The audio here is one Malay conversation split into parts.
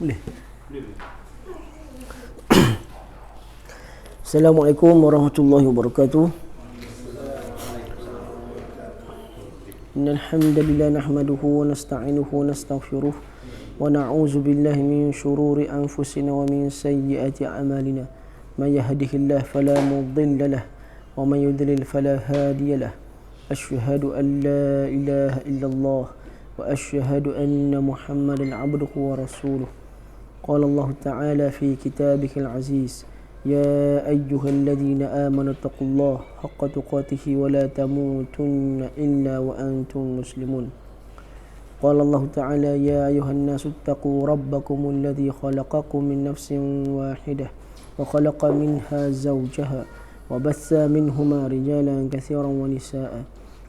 Boleh. Assalamualaikum warahmatullahi wabarakatuh. Innal hamdalillah nahmaduhu wa nasta'inuhu wa nastaghfiruh wa na'udzu billahi min shururi anfusina wa min sayyiati a'malina. May yahdihillahu fala mudilla lahu wa may yudlil fala hadiya lahu. Asyhadu an la ilaha illallah wa asyhadu anna Muhammadan 'abduhu wa rasuluh. قال الله تعالى في كتابه العزيز يا أيها الذين آمنوا اتقوا الله حق تقاته ولا تموتن إلا وأنتم مسلمون. قال الله تعالى يا أيها الناس اتقوا ربكم الذي خلقكم من نفس واحدة وخلق منها زوجها وبث منهما رجالا كثيرا ونساء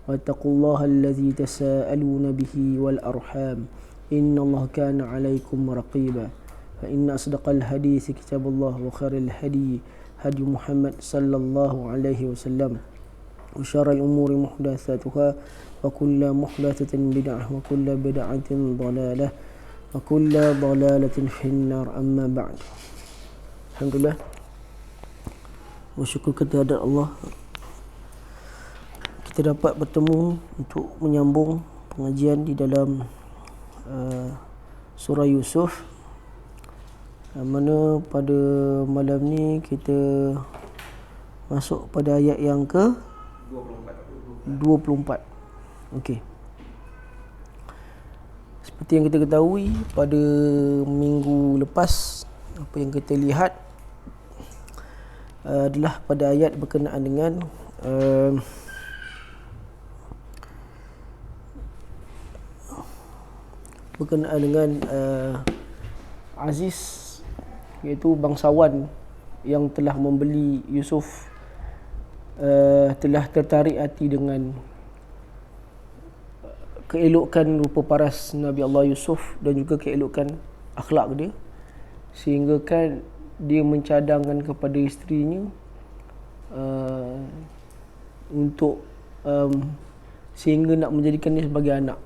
واتقوا الله الذي تساءلون به والأرحام إن الله كان عليكم رقيبا. فإن أصدق الحديث كتاب الله وخير الهدي هدي محمد صلى الله عليه وسلم وشر الأمور محدثاتها وكل محدثة بدعة وكل بدعة ضلالة وكل ضلالة في النار. أما بعد. Alhamdulillah, bersyukur kepada Allah kita dapat bertemu untuk menyambung pengajian di dalam surah Yusuf, mana pada malam ni kita masuk pada ayat yang ke 24. Okey. Seperti yang kita ketahui, pada minggu lepas apa yang kita lihat adalah pada ayat berkenaan dengan Aziz, iaitu bangsawan yang telah membeli Yusuf, telah tertarik hati dengan keelokan rupa paras Nabi Allah Yusuf dan juga keelokan akhlak dia, sehingga kan dia mencadangkan kepada isterinya untuk sehingga nak menjadikan dia sebagai anak.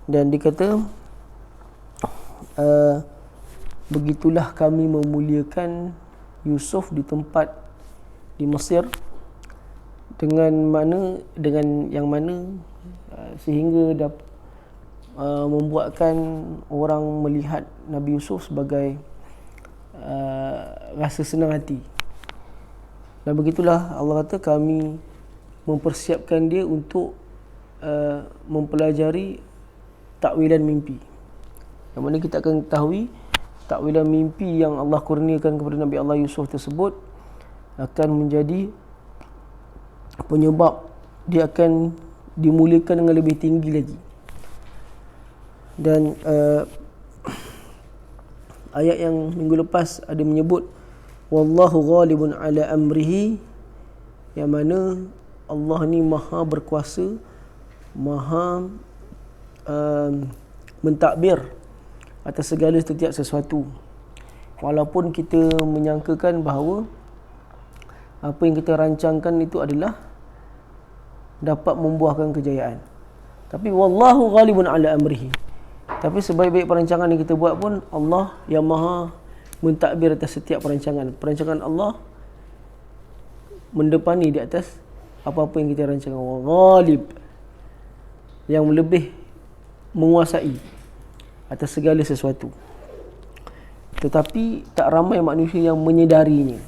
Dan dia kata begitulah kami memuliakan Yusuf di tempat di Mesir dengan yang mana sehingga membuatkan orang melihat Nabi Yusuf sebagai rasa senang hati. Dan begitulah Allah kata kami mempersiapkan dia untuk mempelajari takwilan mimpi. Yang mana kita akan ketahui takwilan mimpi yang Allah kurniakan kepada Nabi Allah Yusuf tersebut akan menjadi penyebab dia akan dimuliakan dengan lebih tinggi lagi. Dan ayat yang minggu lepas ada menyebut wallahu ghalibun ala amrihi, yang mana Allah ni maha berkuasa, maha mentadbir atas segala setiap sesuatu. Walaupun kita menyangkakan bahawa apa yang kita rancangkan itu adalah dapat membuahkan kejayaan, tapi wallahu ghalibun ala amrihi, tapi sebaik-baik perancangan yang kita buat pun Allah yang maha mentadbir atas setiap perancangan. Perancangan Allah mendepani di atas apa-apa yang kita rancangkan. Ghalib, yang lebih menguasai atas segala sesuatu, tetapi tak ramai manusia yang menyedarinya.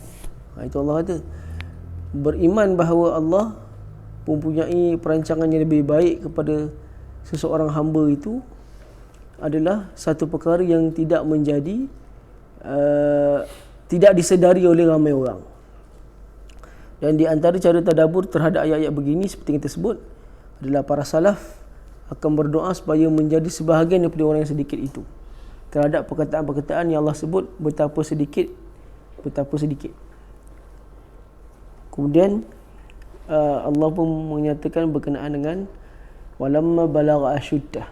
Itu Allah kata, beriman bahawa Allah mempunyai perancangan yang lebih baik kepada seseorang hamba itu adalah satu perkara yang tidak menjadi tidak disedari oleh ramai orang. Dan di antara cara tadabbur terhadap ayat-ayat begini seperti yang kita sebut adalah para salaf akan berdoa supaya menjadi sebahagian daripada orang yang sedikit itu terhadap perkataan-perkataan yang Allah sebut betapa sedikit. Kemudian Allah pun menyatakan berkenaan dengan walamma balagha asyuddah,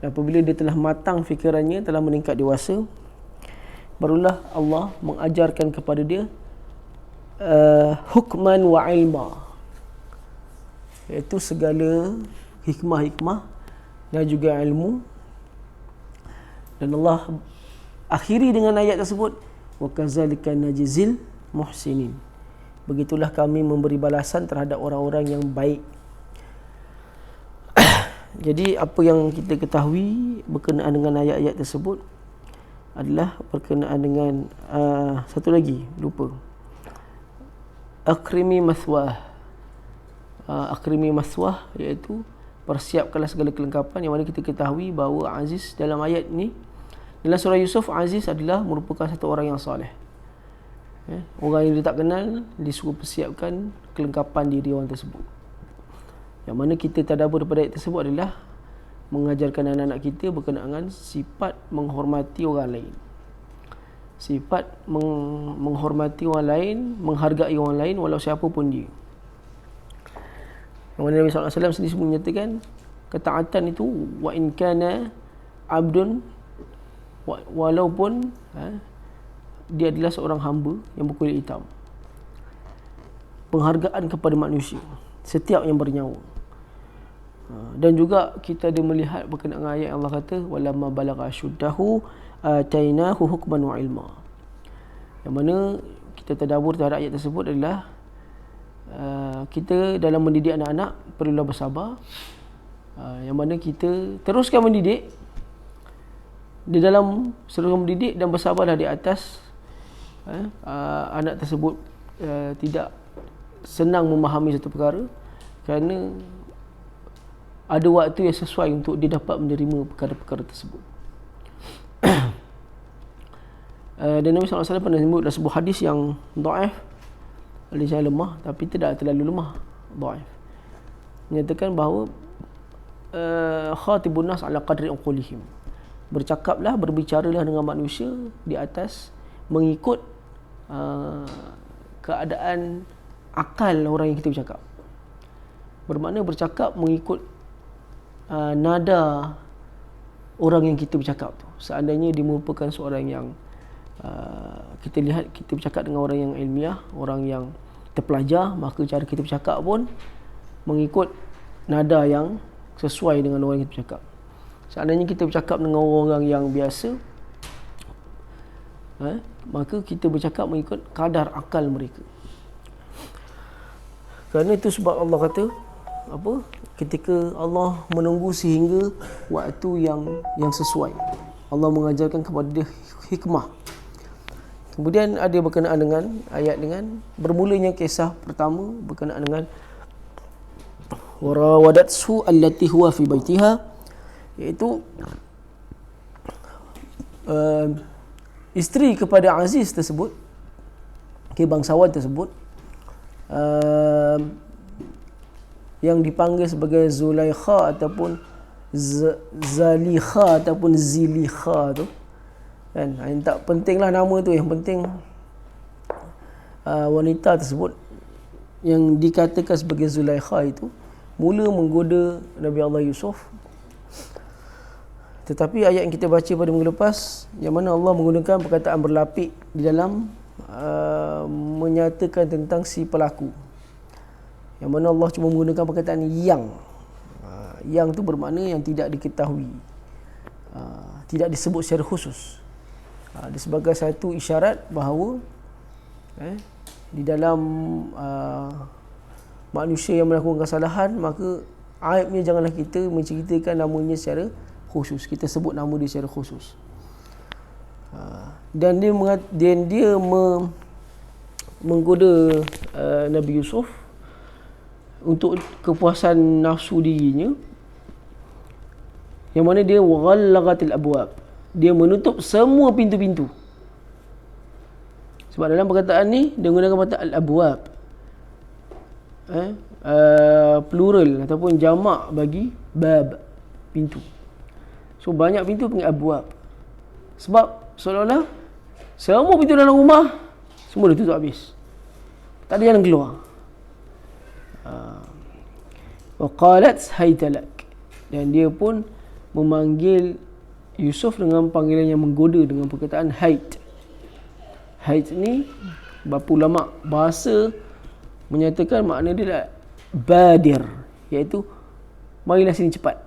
apabila dia telah matang fikirannya, telah meningkat dewasa, barulah Allah mengajarkan kepada dia hukman wa ilma, iaitu segala hikmah-hikmah dan juga ilmu Dan Allah akhiri dengan ayat tersebut, wa kadzalika najzil muhsinin. Begitulah kami memberi balasan terhadap orang-orang yang baik. Jadi apa yang kita ketahui berkenaan dengan ayat-ayat tersebut adalah berkenaan dengan satu lagi, lupa. Akrimi maswah. Akrimi maswah iaitu persiapkanlah segala kelengkapan, yang mana kita ketahui bahawa Aziz dalam ayat ni, dalam surah Yusuf, Aziz adalah merupakan satu orang yang soleh. Orang yang dia tak kenal, disuruh persiapkan kelengkapan diri orang tersebut. Yang mana kita tadabbur daripada ayat tersebut adalah mengajarkan anak-anak kita berkenaan dengan sifat menghormati orang lain. Sifat menghormati orang lain, menghargai orang lain walau siapa pun dia. Yang mana Nabi SAW sendiri menyatakan ketaatan itu wa in kana abdun, walaupun dia adalah seorang hamba yang berkulit hitam. Penghargaan kepada manusia, setiap yang bernyawa. Dan juga kita ada melihat berkenaan ayat Allah kata walamma balagha asyuddahu atainahu hukman wa ilma. Yang mana kita tadabbur terhadap ayat tersebut adalah kita dalam mendidik anak-anak perlulah bersabar. Yang mana kita teruskan mendidik di dalam seluruh mendidik dan bersabarlah di atas anak tersebut tidak senang memahami satu perkara, kerana ada waktu yang sesuai untuk dia dapat menerima perkara-perkara tersebut. Dan Nabi SAW pernah sebut dalam sebuah hadis yang dhaif, hadis yang lemah tapi tidak terlalu lemah, dhaif, menyatakan bahawa khatibun nas ala qadri uqulihim, bercakaplah, berbicaralah dengan manusia di atas mengikut keadaan akal orang yang kita bercakap. Bermakna bercakap mengikut nada orang yang kita bercakap tu. Seandainya dia merupakan seorang yang kita lihat kita bercakap dengan orang yang ilmiah, orang yang terpelajar, maka cara kita bercakap pun mengikut nada yang sesuai dengan orang yang kita bercakap. Seandainya kita bercakap dengan orang yang biasa, maka kita bercakap mengikut kadar akal mereka. Kerana itu sebab Allah kata apa? Ketika Allah menunggu sehingga waktu yang sesuai, Allah mengajarkan kepada dia hikmah. Kemudian ada berkenaan dengan ayat dengan bermulanya kisah pertama berkenaan dengan warawadatsu allati huwa fi baitiha, iaitu isteri kepada Aziz tersebut, bangsawan tersebut, yang dipanggil sebagai Zulaikha ataupun Zalikha ataupun Zilikha tu kan. Yang tak pentinglah nama tu, yang penting wanita tersebut yang dikatakan sebagai Zulaikha itu mula menggoda Nabi Allah Yusuf. Tetapi ayat yang kita baca pada minggu lepas, yang mana Allah menggunakan perkataan berlapik di dalam menyatakan tentang si pelaku, yang mana Allah cuma menggunakan perkataan yang tu bermakna yang tidak diketahui, tidak disebut secara khusus. Dia sebagai satu isyarat bahawa di dalam manusia yang melakukan kesalahan, maka aibnya janganlah kita menceritakan namanya secara khusus, kita sebut nama dia secara khusus. Dan dia menggoda Nabi Yusuf untuk kepuasan nafsu dirinya, yang mana dia waghallaqatil abwab, dia menutup semua pintu-pintu. Sebab dalam perkataan ni dia menggunakan perkataan al-abwab, plural ataupun jamak bagi bab, pintu. So banyak pintu panggil abwab. Sebab seolah-olah semua pintu dalam rumah semua dah tutup habis, tak ada jalan keluar. Wa qalat haytalak, dan dia pun memanggil Yusuf dengan panggilan yang menggoda dengan perkataan hayt. Hayt ni beberapa ulama bahasa menyatakan makna dia adalah badir, iaitu marilah sini cepat.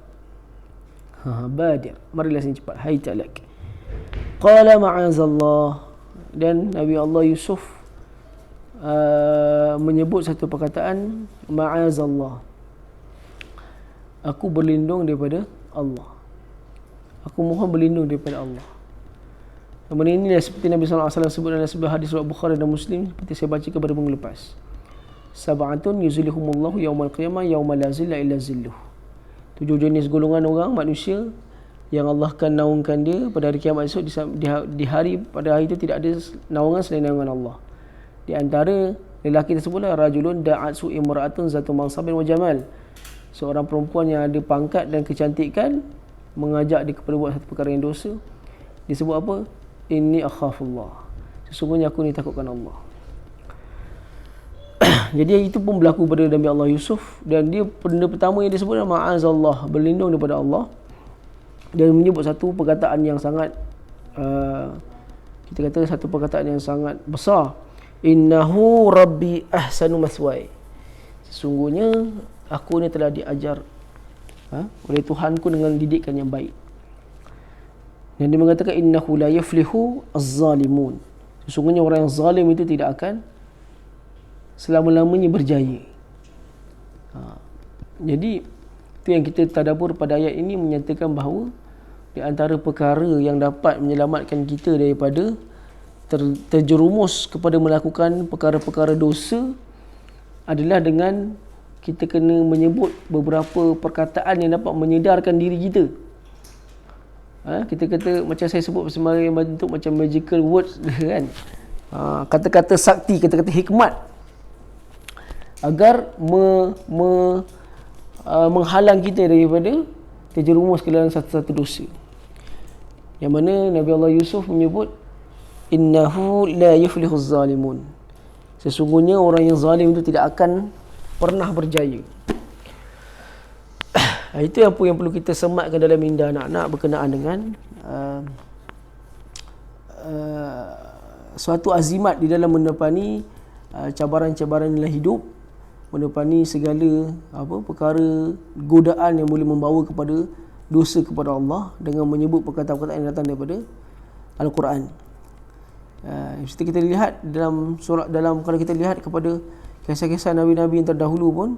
Badir, marilah sini cepat. Haytalak. Qala ma'azallah. Dan Nabi Allah Yusuf menyebut satu perkataan, ma'azallah, aku berlindung daripada Allah, aku mohon berlindung daripada Allah. Benda ini seperti Nabi SAW sebut dalam sebuah hadis riwayat Bukhari dan Muslim, seperti saya baca pada minggu lepas. Sab'atun yuzilluhumullahu yaumal qiyamah yauma la zilla illa zilluh. 7 jenis golongan orang manusia yang Allah akan naungkan dia pada hari kiamat esok. Di hari pada hari itu tidak ada naungan selain naungan Allah. Di antara lelaki tersebutlah rajulun da'atsu imra'atun zatu mansabin wa jamal, seorang perempuan yang ada pangkat dan kecantikan mengajak dia kepada buat satu perkara yang dosa. Disebut apa? Inni akhafullah, sesungguhnya aku ni takutkan Allah. Jadi itu pun berlaku pada Nabi Allah Yusuf. Dan dia benda pertama yang disebut adalah ma'azallah, berlindung daripada Allah. Dan menyebut satu perkataan yang sangat kita kata satu perkataan yang sangat besar, innahu rabbi ahsanu maswai, sesungguhnya aku ni telah diajar oleh Tuhanku dengan didikan yang baik. Dan dia mengatakan innahu la yuflihu az-zalimun, sesungguhnya orang yang zalim itu tidak akan selama-lamanya berjaya. Jadi itu yang kita tadabbur pada ayat ini, menyatakan bahawa di antara perkara yang dapat menyelamatkan kita daripada terjerumus kepada melakukan perkara-perkara dosa adalah dengan kita kena menyebut beberapa perkataan yang dapat menyedarkan diri kita. Kita kata, macam saya sebut sebagai bentuk macam magical words kan, kata-kata sakti, kata-kata hikmat, agar menghalang kita daripada terjerumus ke dalam satu-satu dosa. Yang mana Nabi Allah Yusuf menyebut innahu la yuflihu zalimun, sesungguhnya orang yang zalim itu tidak akan pernah berjaya. Itu apa yang perlu kita sematkan dalam minda anak-anak berkenaan dengan suatu azimat di dalam menepani cabaran-cabaran dalam hidup, menepani segala perkara godaan yang boleh membawa kepada dosa kepada Allah dengan menyebut perkataan-perkataan yang datang daripada Al-Quran. Seperti kita lihat dalam surah, kalau kita lihat kepada kisah-kisah Nabi-Nabi yang terdahulu pun,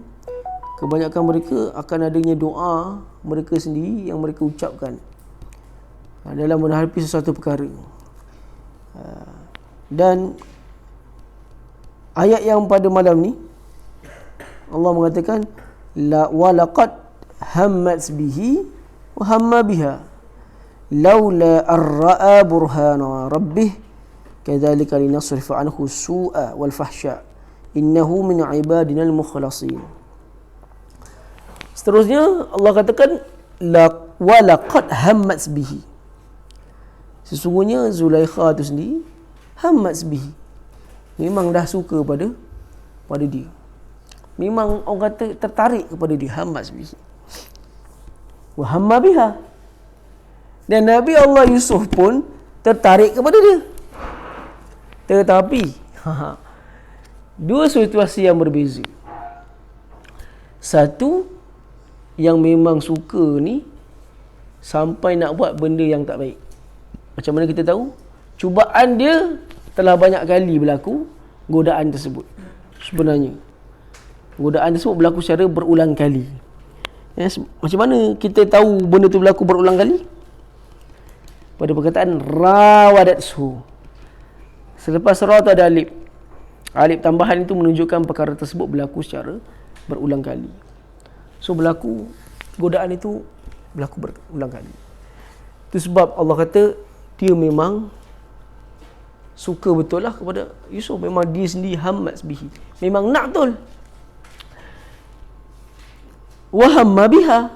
kebanyakan mereka akan adanya doa mereka sendiri yang mereka ucapkan dalam menghadapi sesuatu perkara. Dan ayat yang pada malam ni Allah mengatakan wa laqad hammat bihi wa hamma biha laula ar-ra'a burhana rabbih kadzalika linasrifa anhu su'a wal fahsya innahu min ibadina al-mukhlasin. Seterusnya Allah katakan wa laqad hammat bihi, sesungguhnya Zulaikha itu sendiri hammat bihi, memang dah suka pada dia, memang orang kata tertarik kepada dia, hammat bihi wa hamma biha. Dan Nabi Allah Yusuf pun tertarik kepada dia, tetapi dua situasi yang berbeza. Satu, yang memang suka ni sampai nak buat benda yang tak baik. Macam mana kita tahu? Cubaan dia telah banyak kali berlaku, godaan tersebut. Sebenarnya godaan tersebut berlaku secara berulang kali. Macam mana kita tahu benda tu berlaku berulang kali? Pada perkataan rawadatsu. Selepas ra tu ada alif. Alif tambahan itu menunjukkan perkara tersebut berlaku secara berulang kali. So berlaku, godaan itu berlaku berulang kali. Itu sebab Allah kata dia memang suka betul lah kepada Yusuf. Memang dia sendiri hammat bihi, memang nak betul. Wa hamma biha,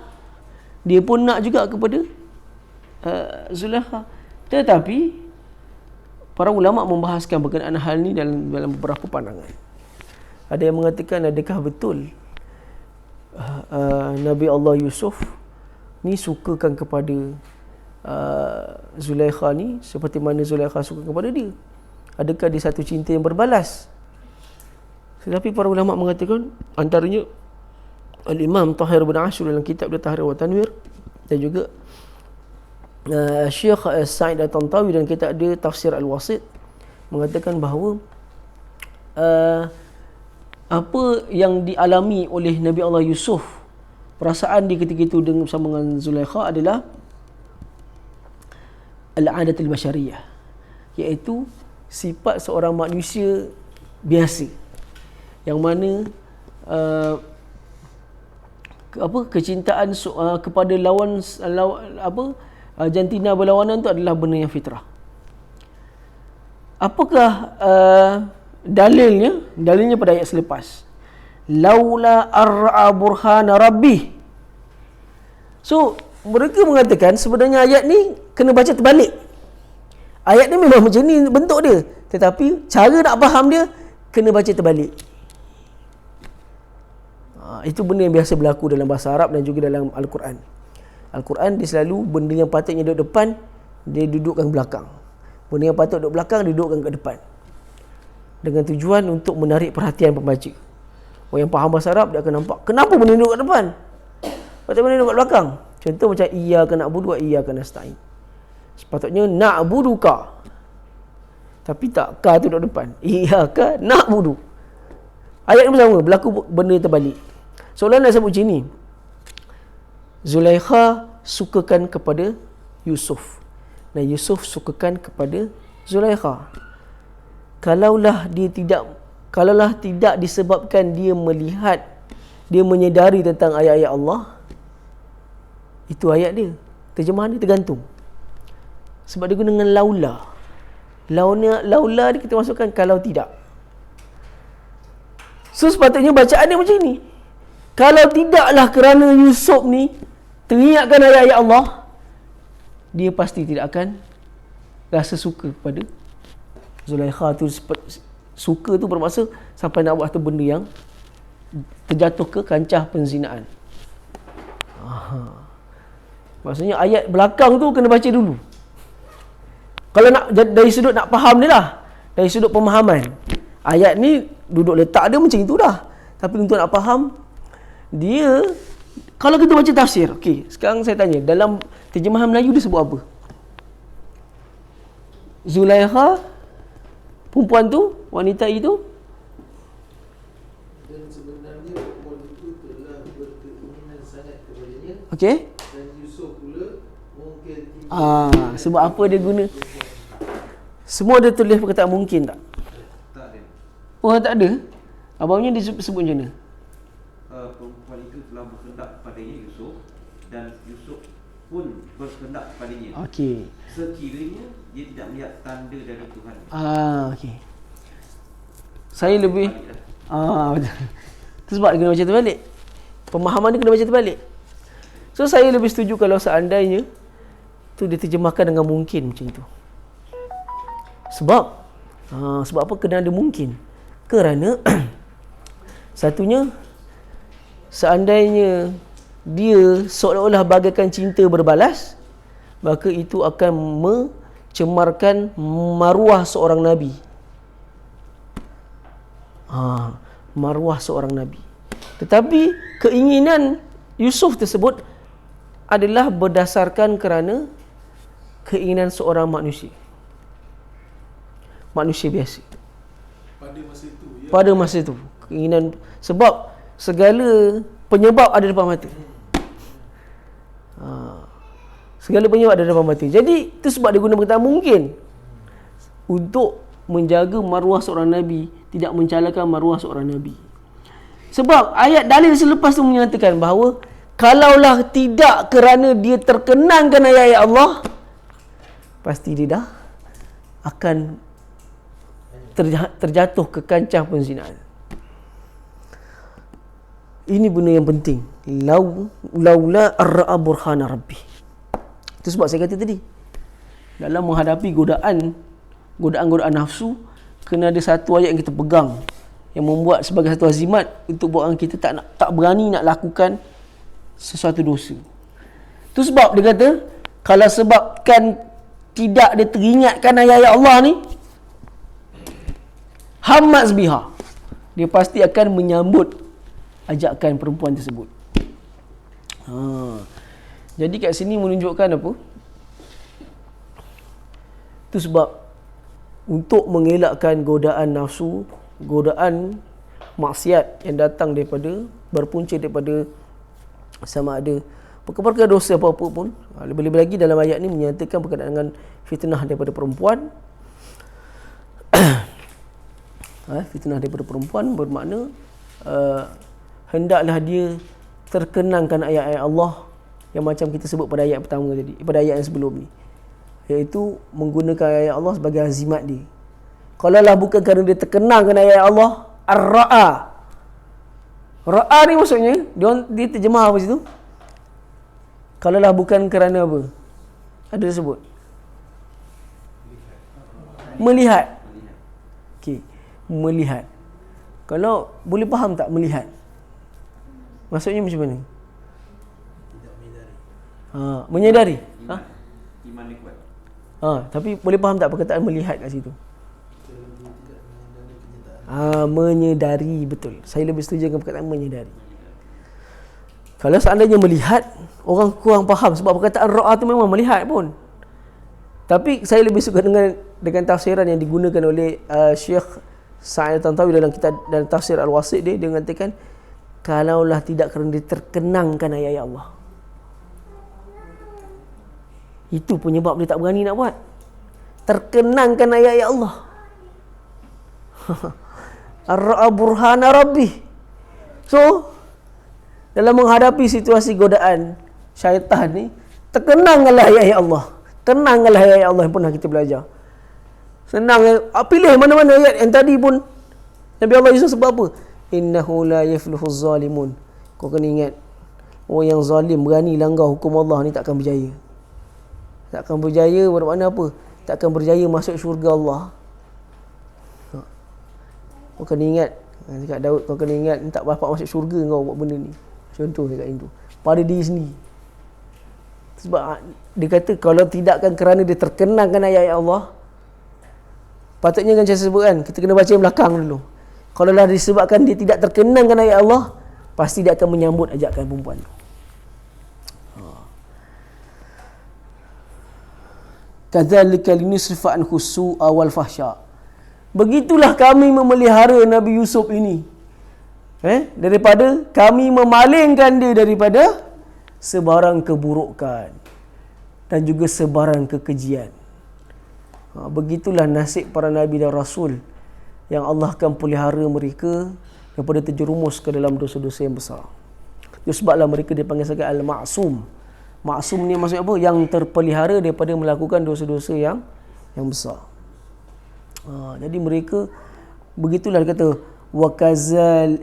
dia pun nak juga kepada Zulaikha. Tetapi para ulama membahaskan berkenaan hal ni dalam beberapa pandangan. Ada yang mengatakan, adakah betul Nabi Allah Yusuf ni sukakan kepada Zulaikha ni seperti mana Zulaikha suka kepada dia? Adakah dia satu cinta yang berbalas? Tetapi para ulama mengatakan, antaranya Al-Imam Tahir bin Ashur dalam kitab dia Tahrir wa Tanwir, dan juga Syekh Sa'id At-Tantawi dan kita ada tafsir Al-Wasit mengatakan bahawa apa yang dialami oleh Nabi Allah Yusuf, perasaan dia ketika itu bersama dengan Zulaikha adalah al-'adatul basyariyah, iaitu sifat seorang manusia biasa yang mana kecintaan kepada lawan jantina berlawanan itu adalah benda yang fitrah. Apakah dalilnya? Dalilnya pada ayat selepas, laula ar'a burhana rabbih. So mereka mengatakan sebenarnya ayat ni kena baca terbalik. Ayat ni memang macam ni bentuk dia, tetapi cara nak faham dia kena baca terbalik. Itu benda yang biasa berlaku dalam bahasa Arab dan juga dalam Al-Quran. Al-Quran dia selalu benda yang patutnya duduk depan, dia dudukkan belakang. Benda yang patut duduk belakang, dia dudukkan ke depan, dengan tujuan untuk menarik perhatian pembaca. Orang yang faham bahasa Arab, dia akan nampak kenapa benda duduk kat depan, patut benda duduk kat belakang. Contoh macam iyyaka na'budu wa iyyaka nasta'in. Sepatutnya na'buduka, tapi tak, ka tu duduk depan. Iyyaka na'budu. Ayat ni sama, berlaku benda terbalik. Soalan nak sebut macam ni, Zulaikha sukakan kepada Yusuf dan Yusuf sukakan kepada Zulaikha. Kalaulah tidak disebabkan dia melihat, dia menyedari tentang ayat-ayat Allah, itu ayat dia, terjemahan dia tergantung. Sebab dia guna dengan laula. Laula ni kita masukkan kalau tidak. So sepatutnya bacaan dia macam ni, kalau tidaklah kerana Yusuf ni teringatkan ayat-ayat Allah, dia pasti tidak akan rasa suka kepada Zulaikha tu. Suka tu bermaksud sampai nak buat tu benda yang terjatuh ke kancah penzinaan. Maksudnya ayat belakang tu kena baca dulu. Kalau nak dari sudut nak faham dia lah, dari sudut pemahaman, ayat ni duduk letak dia macam itu dah. Tapi untuk nak faham dia, kalau kita baca tafsir, okey, sekarang saya tanya, dalam terjemahan Melayu dia sebut apa? Zulaikha, perempuan tu, wanita itu, dan sebenarnya perempuan itu telah berkeinginan sangat kepadanya. okey, Dan Yusuf pula mungkin sebab apa dia guna? Semua dia tulis perkataan mungkin tak? tak ada. Oh, tak ada. Abangnya dia sebut macam mana? Perempuan itu telah berkehendak kepadanya Yusuf, dan Yusuf pun berkehendak kepadanya. Okey. Sekiranya dia tidak melihat tanda dari Tuhan. Okey. Saya lebih betul. Itu sebab dia kena baca terbalik. Pemahaman dia kena baca terbalik. So saya lebih setuju kalau seandainya tu diterjemahkan dengan mungkin macam itu. Sebab apa kena ada mungkin? Kerana satunya, seandainya dia seolah-olah bagaikan cinta berbalas, maka itu akan mencemarkan maruah seorang Nabi. Maruah seorang Nabi. Tetapi keinginan Yusuf tersebut adalah berdasarkan kerana keinginan seorang manusia biasa pada masa itu, keinginan, sebab segala penyebab ada depan mata. Segala penyebab ada depan mata. Jadi itu sebab dia guna perkataan mungkin untuk menjaga maruah seorang Nabi, tidak mencalakan maruah seorang Nabi. Sebab ayat dalil selepas tu menyatakan bahawa kalaulah tidak kerana dia terkenangkan ayat-ayat Allah, pasti dia dah akan terjatuh ke kancah penzinaan. Ini benda yang penting. Laula ar'a burhana rabbi. Itu sebab saya kata tadi, dalam menghadapi godaan nafsu, kena ada satu ayat yang kita pegang, yang membuat sebagai satu azimat untuk buat kita tak berani nak lakukan sesuatu dosa. Itu sebab dia kata, kalau sebabkan tidak dia teringatkan ayat-ayat Allah ni, hamaz biha, dia pasti akan menyambut ajakan perempuan tersebut. Jadi kat sini menunjukkan apa? Itu sebab untuk mengelakkan godaan nafsu, godaan maksiat yang datang daripada, berpunca daripada sama ada perkara dosa apa-apa pun. Lebih-lebih lagi dalam ayat ni menyatakan berkaitan dengan fitnah daripada perempuan. Fitnah daripada perempuan bermakna hendaklah dia terkenangkan ayat-ayat Allah yang macam kita sebut pada ayat pertama tadi, pada ayat yang sebelum ni, iaitu menggunakan ayat Allah sebagai azimat dia. Kalau lah bukan kerana dia terkenangkan ayat Allah, ar-ra'a. Ra'a ni maksudnya dia terjemah apa situ? Kalau lah bukan kerana apa? Ada disebut melihat. Okey, melihat. Kalau boleh faham tak melihat? Maksudnya macam mana? Menyedari. Iman dia kuat. Tapi boleh faham tak perkataan melihat kat situ? Menyedari, betul. Saya lebih setuju dengan perkataan menyedari. Kalau seandainya melihat, orang kurang faham sebab perkataan ra'a tu memang melihat pun. Tapi saya lebih suka dengan tafsiran yang digunakan oleh Syekh Sa'id Tantawi dalam tafsir Al-Wasit dia mengatakan kalaulah tidak kerana diterkenangkan ayat-ayat Allah. Itu penyebab dia tak berani nak buat. Terkenangkan ayat-ayat Allah. Ar-ra'a burhana rabbih. So, dalam menghadapi situasi godaan syaitan ni, terkenangkanlah ayat-ayat Allah. Kenangkanlah ayat-ayat Allah yang pernah kita belajar. Senang. Pilih mana-mana ayat yang tadi pun Nabi Allah Yusuf sebab apa? Innahu la yafluhuz zalimun. Kau kena ingat, orang yang zalim berani langgar hukum Allah ni takkan berjaya. Takkan berjaya bermakna apa? Takkan berjaya masuk syurga Allah. Kau kena ingat, cakap Daud, kau kena ingat tak dapat masuk syurga kau buat benda ni. Contoh cakap itu pada diri sendiri. Sebab dia kata kalau tidakkan kerana dia terkenangkan ayat-ayat Allah, patutnya kan saya sebut kan, kita kena baca yang belakang dulu. Kalau lah disebabkan dia tidak terkenangkan ayat Allah, pasti dia akan menyambut ajakan perempuan tu. Kadzalika linusrifa anhu su'a wal fahsya. Begitulah kami memelihara Nabi Yusuf ini. Daripada kami memalingkan dia daripada sebarang keburukan dan juga sebarang kekejian. Begitulah nasib para Nabi dan Rasul yang Allah akan pelihara mereka daripada terjerumus ke dalam dosa-dosa yang besar. Itu sebablah mereka dipanggil sebagai Al-Ma'sum. Maksum ni maksudnya apa? Yang terpelihara daripada melakukan dosa-dosa yang besar. Jadi mereka begitulah dia kata wa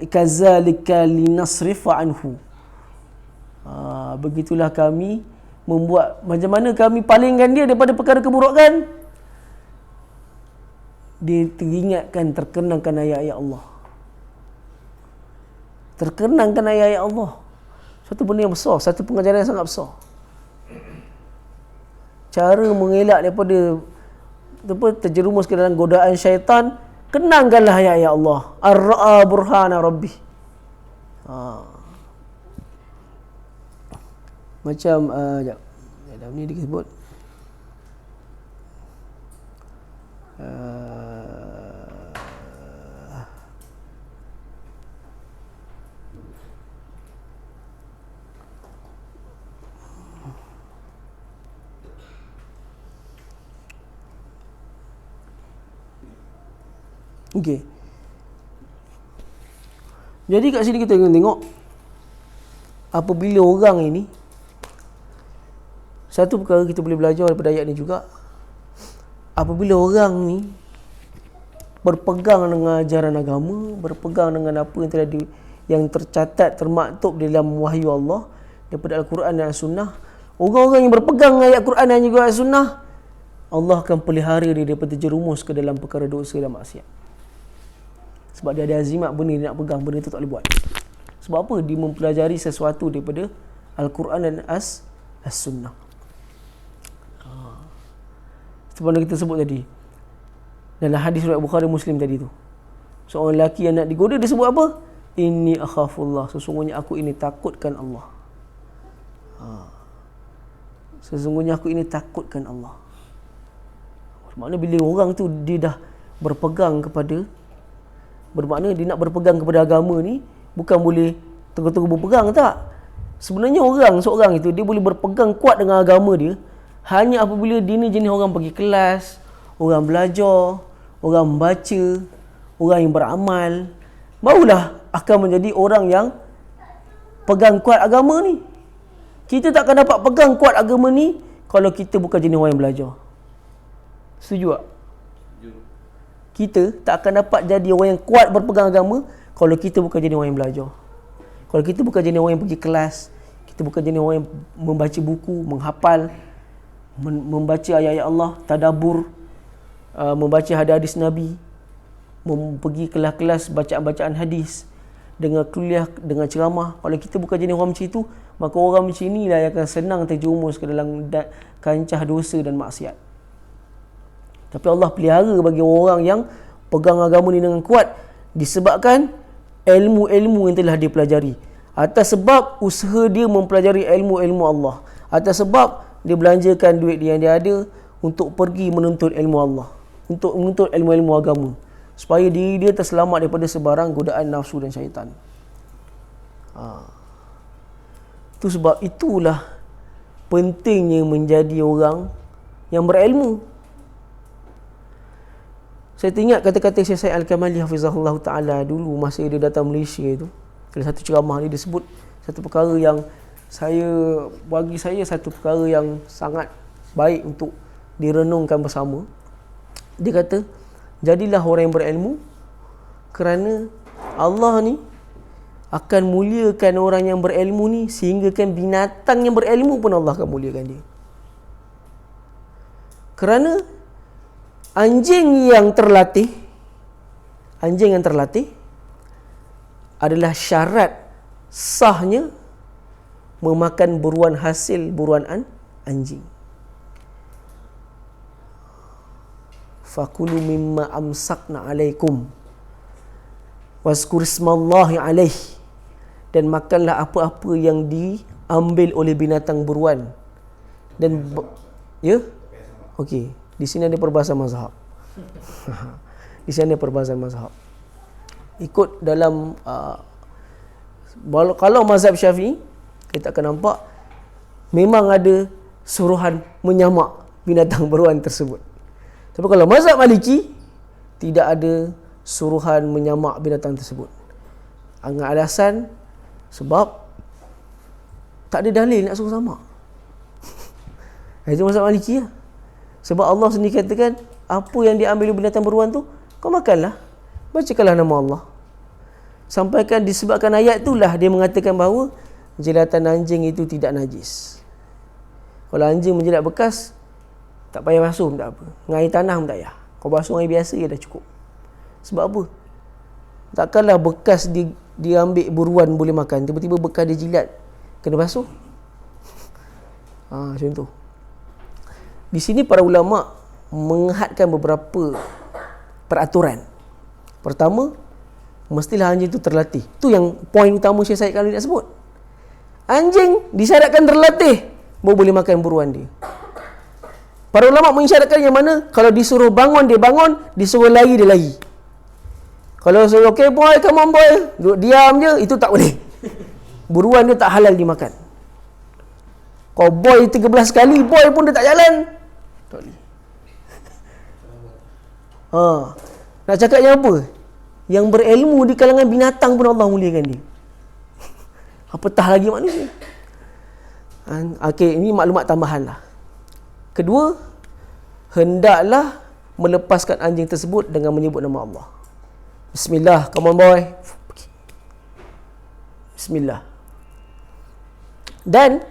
kazalika linasrifa anhu. Begitulah kami membuat, macam mana kami palingkan dia daripada perkara keburukan? Dia teringatkan, terkenangkan ayat-ayat Allah. Terkenangkan ayat-ayat Allah. Satu benda yang besar, satu pengajaran yang sangat besar. Cara mengelak daripada terjerumus ke dalam godaan syaitan, kenangkanlah ayat-ayat Allah. Ar-ra'a burhana rabbih. Macam dalam ni disebut okey. Jadi kat sini kita tengok apabila orang ini, satu perkara kita boleh belajar daripada ayat ni juga, apabila orang ni berpegang dengan ajaran agama, berpegang dengan apa yang tercatat, termaktub dalam wahyu Allah daripada Al-Quran dan As-Sunnah, orang-orang yang berpegang dengan ayat Quran dan juga As-Sunnah, Allah akan pelihara dia daripada terjerumus ke dalam perkara dosa dan maksiat. Sebab dia ada azimat benda dia nak pegang, benda tu tak boleh buat. Sebab apa? Dia mempelajari sesuatu daripada Al-Quran dan As-Sunnah. Seperti kita sebut tadi dalam hadis riwayat Bukhari Muslim tadi tu, seorang lelaki yang nak digoda, dia sebut apa? Inni akhafullah, sesungguhnya aku ini takutkan Allah. Sesungguhnya aku ini takutkan Allah. Maknanya bila orang tu dia dah berpegang kepada, bermakna dia nak berpegang kepada agama ni bukan boleh terus-terus berpegang, tak. Sebenarnya seorang itu dia boleh berpegang kuat dengan agama dia hanya apabila dia ni jenis orang pergi kelas, orang belajar, orang membaca, orang yang beramal, barulah akan menjadi orang yang pegang kuat agama ni. Kita tak akan dapat pegang kuat agama ni kalau kita bukan jenis orang yang belajar. Setuju tak? Kita tak akan dapat jadi orang yang kuat berpegang agama kalau kita bukan jenis orang yang belajar. Kalau kita bukan jenis orang yang pergi kelas, kita bukan jenis orang yang membaca buku, menghafal, membaca ayat-ayat Allah, tadabbur, membaca hadis Nabi, pergi kelas-kelas bacaan-bacaan hadis, dengan kuliah, dengan ceramah. Kalau kita bukan jenis orang macam itu, maka orang macam inilah yang akan senang terjerumus ke dalam kancah dosa dan maksiat. Tapi Allah pelihara bagi orang yang pegang agama ni dengan kuat disebabkan ilmu-ilmu yang telah dia pelajari, atas sebab usaha dia mempelajari ilmu-ilmu Allah, atas sebab dia belanjakan duit yang dia ada untuk pergi menuntut ilmu Allah, untuk menuntut ilmu-ilmu agama, supaya diri dia terselamat daripada sebarang godaan nafsu dan syaitan. Itu sebab itulah pentingnya menjadi orang yang berilmu. Saya teringat kata-kata Syekh Said Al-Kamali hafizahullah ta'ala dulu masa dia datang Malaysia itu. Ada satu ceramah ni dia sebut satu perkara yang bagi saya satu perkara yang sangat baik untuk direnungkan bersama. Dia kata, jadilah orang yang berilmu kerana Allah ni akan muliakan orang yang berilmu ni sehinggakan binatang yang berilmu pun Allah akan muliakan dia. Kerana anjing yang terlatih adalah syarat sahnya memakan buruan hasil buruan anjing. Fakulu mimma amsakna alaikum wazkurismallahi alaih, dan makanlah apa-apa yang diambil oleh binatang buruan. Dan ya? Okey, di sini ada perbahasan mazhab. Di sini ada perbahasan mazhab. Ikut dalam kalau mazhab Syafi'i, kita akan nampak memang ada suruhan menyamak binatang buruan tersebut. Tapi kalau mazhab Maliki, tidak ada suruhan menyamak binatang tersebut. Dengan alasan sebab tak ada dalil nak suruh samak. Itu mazhab Maliki lah. Sebab Allah sendiri katakan, apa yang diambil binatang buruan tu, kau makanlah, bacakanlah nama Allah. Sampaikan disebabkan ayat itulah dia mengatakan bahawa jilatan anjing itu tidak najis. Kalau anjing menjilat bekas, tak payah basuh pun tak apa. Dengan air tanah pun tak payah. Kau basuh air biasa je dah cukup. Sebab apa? Takkanlah bekas diambil buruan boleh makan, tiba-tiba bekas dia jilat, kena basuh. Macam tu. Di sini para ulama menghadkan beberapa peraturan. Pertama, mestilah anjing itu terlatih. Itu yang poin utama Syekh Said kalau nak sebut. Anjing disyaratkan terlatih baru boleh makan buruan dia. Para ulama mengisyaratkan yang mana kalau disuruh bangun dia bangun, disuruh lari dia lari. Kalau suruh okay boy, come on boy, duduk diam je, itu tak boleh. Buruan dia tak halal dimakan. Kau boy 13 kali, boy pun dia tak jalan, tak boleh. Nak cakapnya apa? Yang berilmu di kalangan binatang pun Allah muliakan dia. Apatah lagi manusia. Okey, ini maklumat tambahan lah. Kedua, hendaklah melepaskan anjing tersebut dengan menyebut nama Allah. Bismillah, come on boy. Bismillah. Dan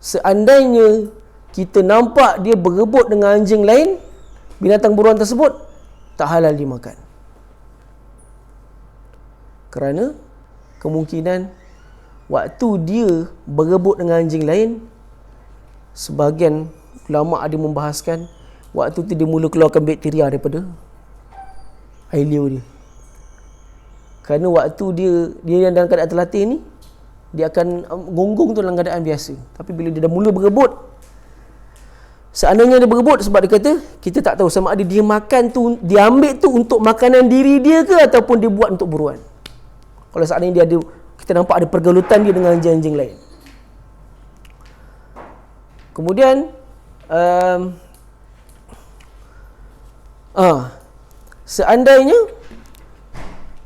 seandainya kita nampak dia berebut dengan anjing lain, binatang buruan tersebut tak halal dimakan. Kerana kemungkinan waktu dia berebut dengan anjing lain, sebahagian ulama ada membahaskan waktu tu dia mula keluarkan bakteria daripada air liur dia. Kerana waktu dia yang dalam keadaan terlatih ni, dia akan gonggong tu dalam keadaan biasa. Tapi bila dia dah mula berebut, Seandainya dia berebut sebab dia kata, kita tak tahu sama ada dia makan tu, dia ambil tu untuk makanan diri dia ke ataupun dia buat untuk buruan. Kalau seandainya dia ada, kita nampak ada pergelutan dia dengan anjing-anjing lain. Kemudian seandainya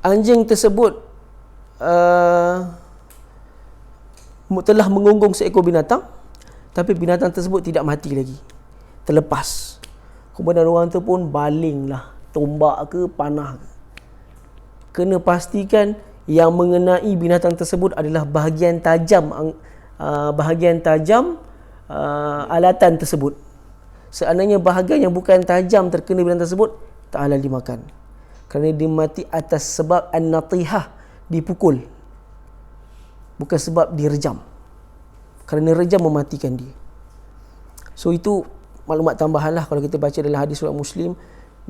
anjing tersebut telah mengonggong seekor binatang, tapi binatang tersebut tidak mati lagi, terlepas. Kemudian orang tu pun balinglah tombak ke panah ke. Kena pastikan yang mengenai binatang tersebut adalah bahagian tajam alatan tersebut. Seandainya bahagian yang bukan tajam terkena binatang tersebut, tak halal dimakan, kerana dia mati atas sebab an-natihah, dipukul, bukan sebab direjam, kerana rejam mematikan dia. So itu maklumat tambahan lah. Kalau kita baca dalam hadis surat Muslim,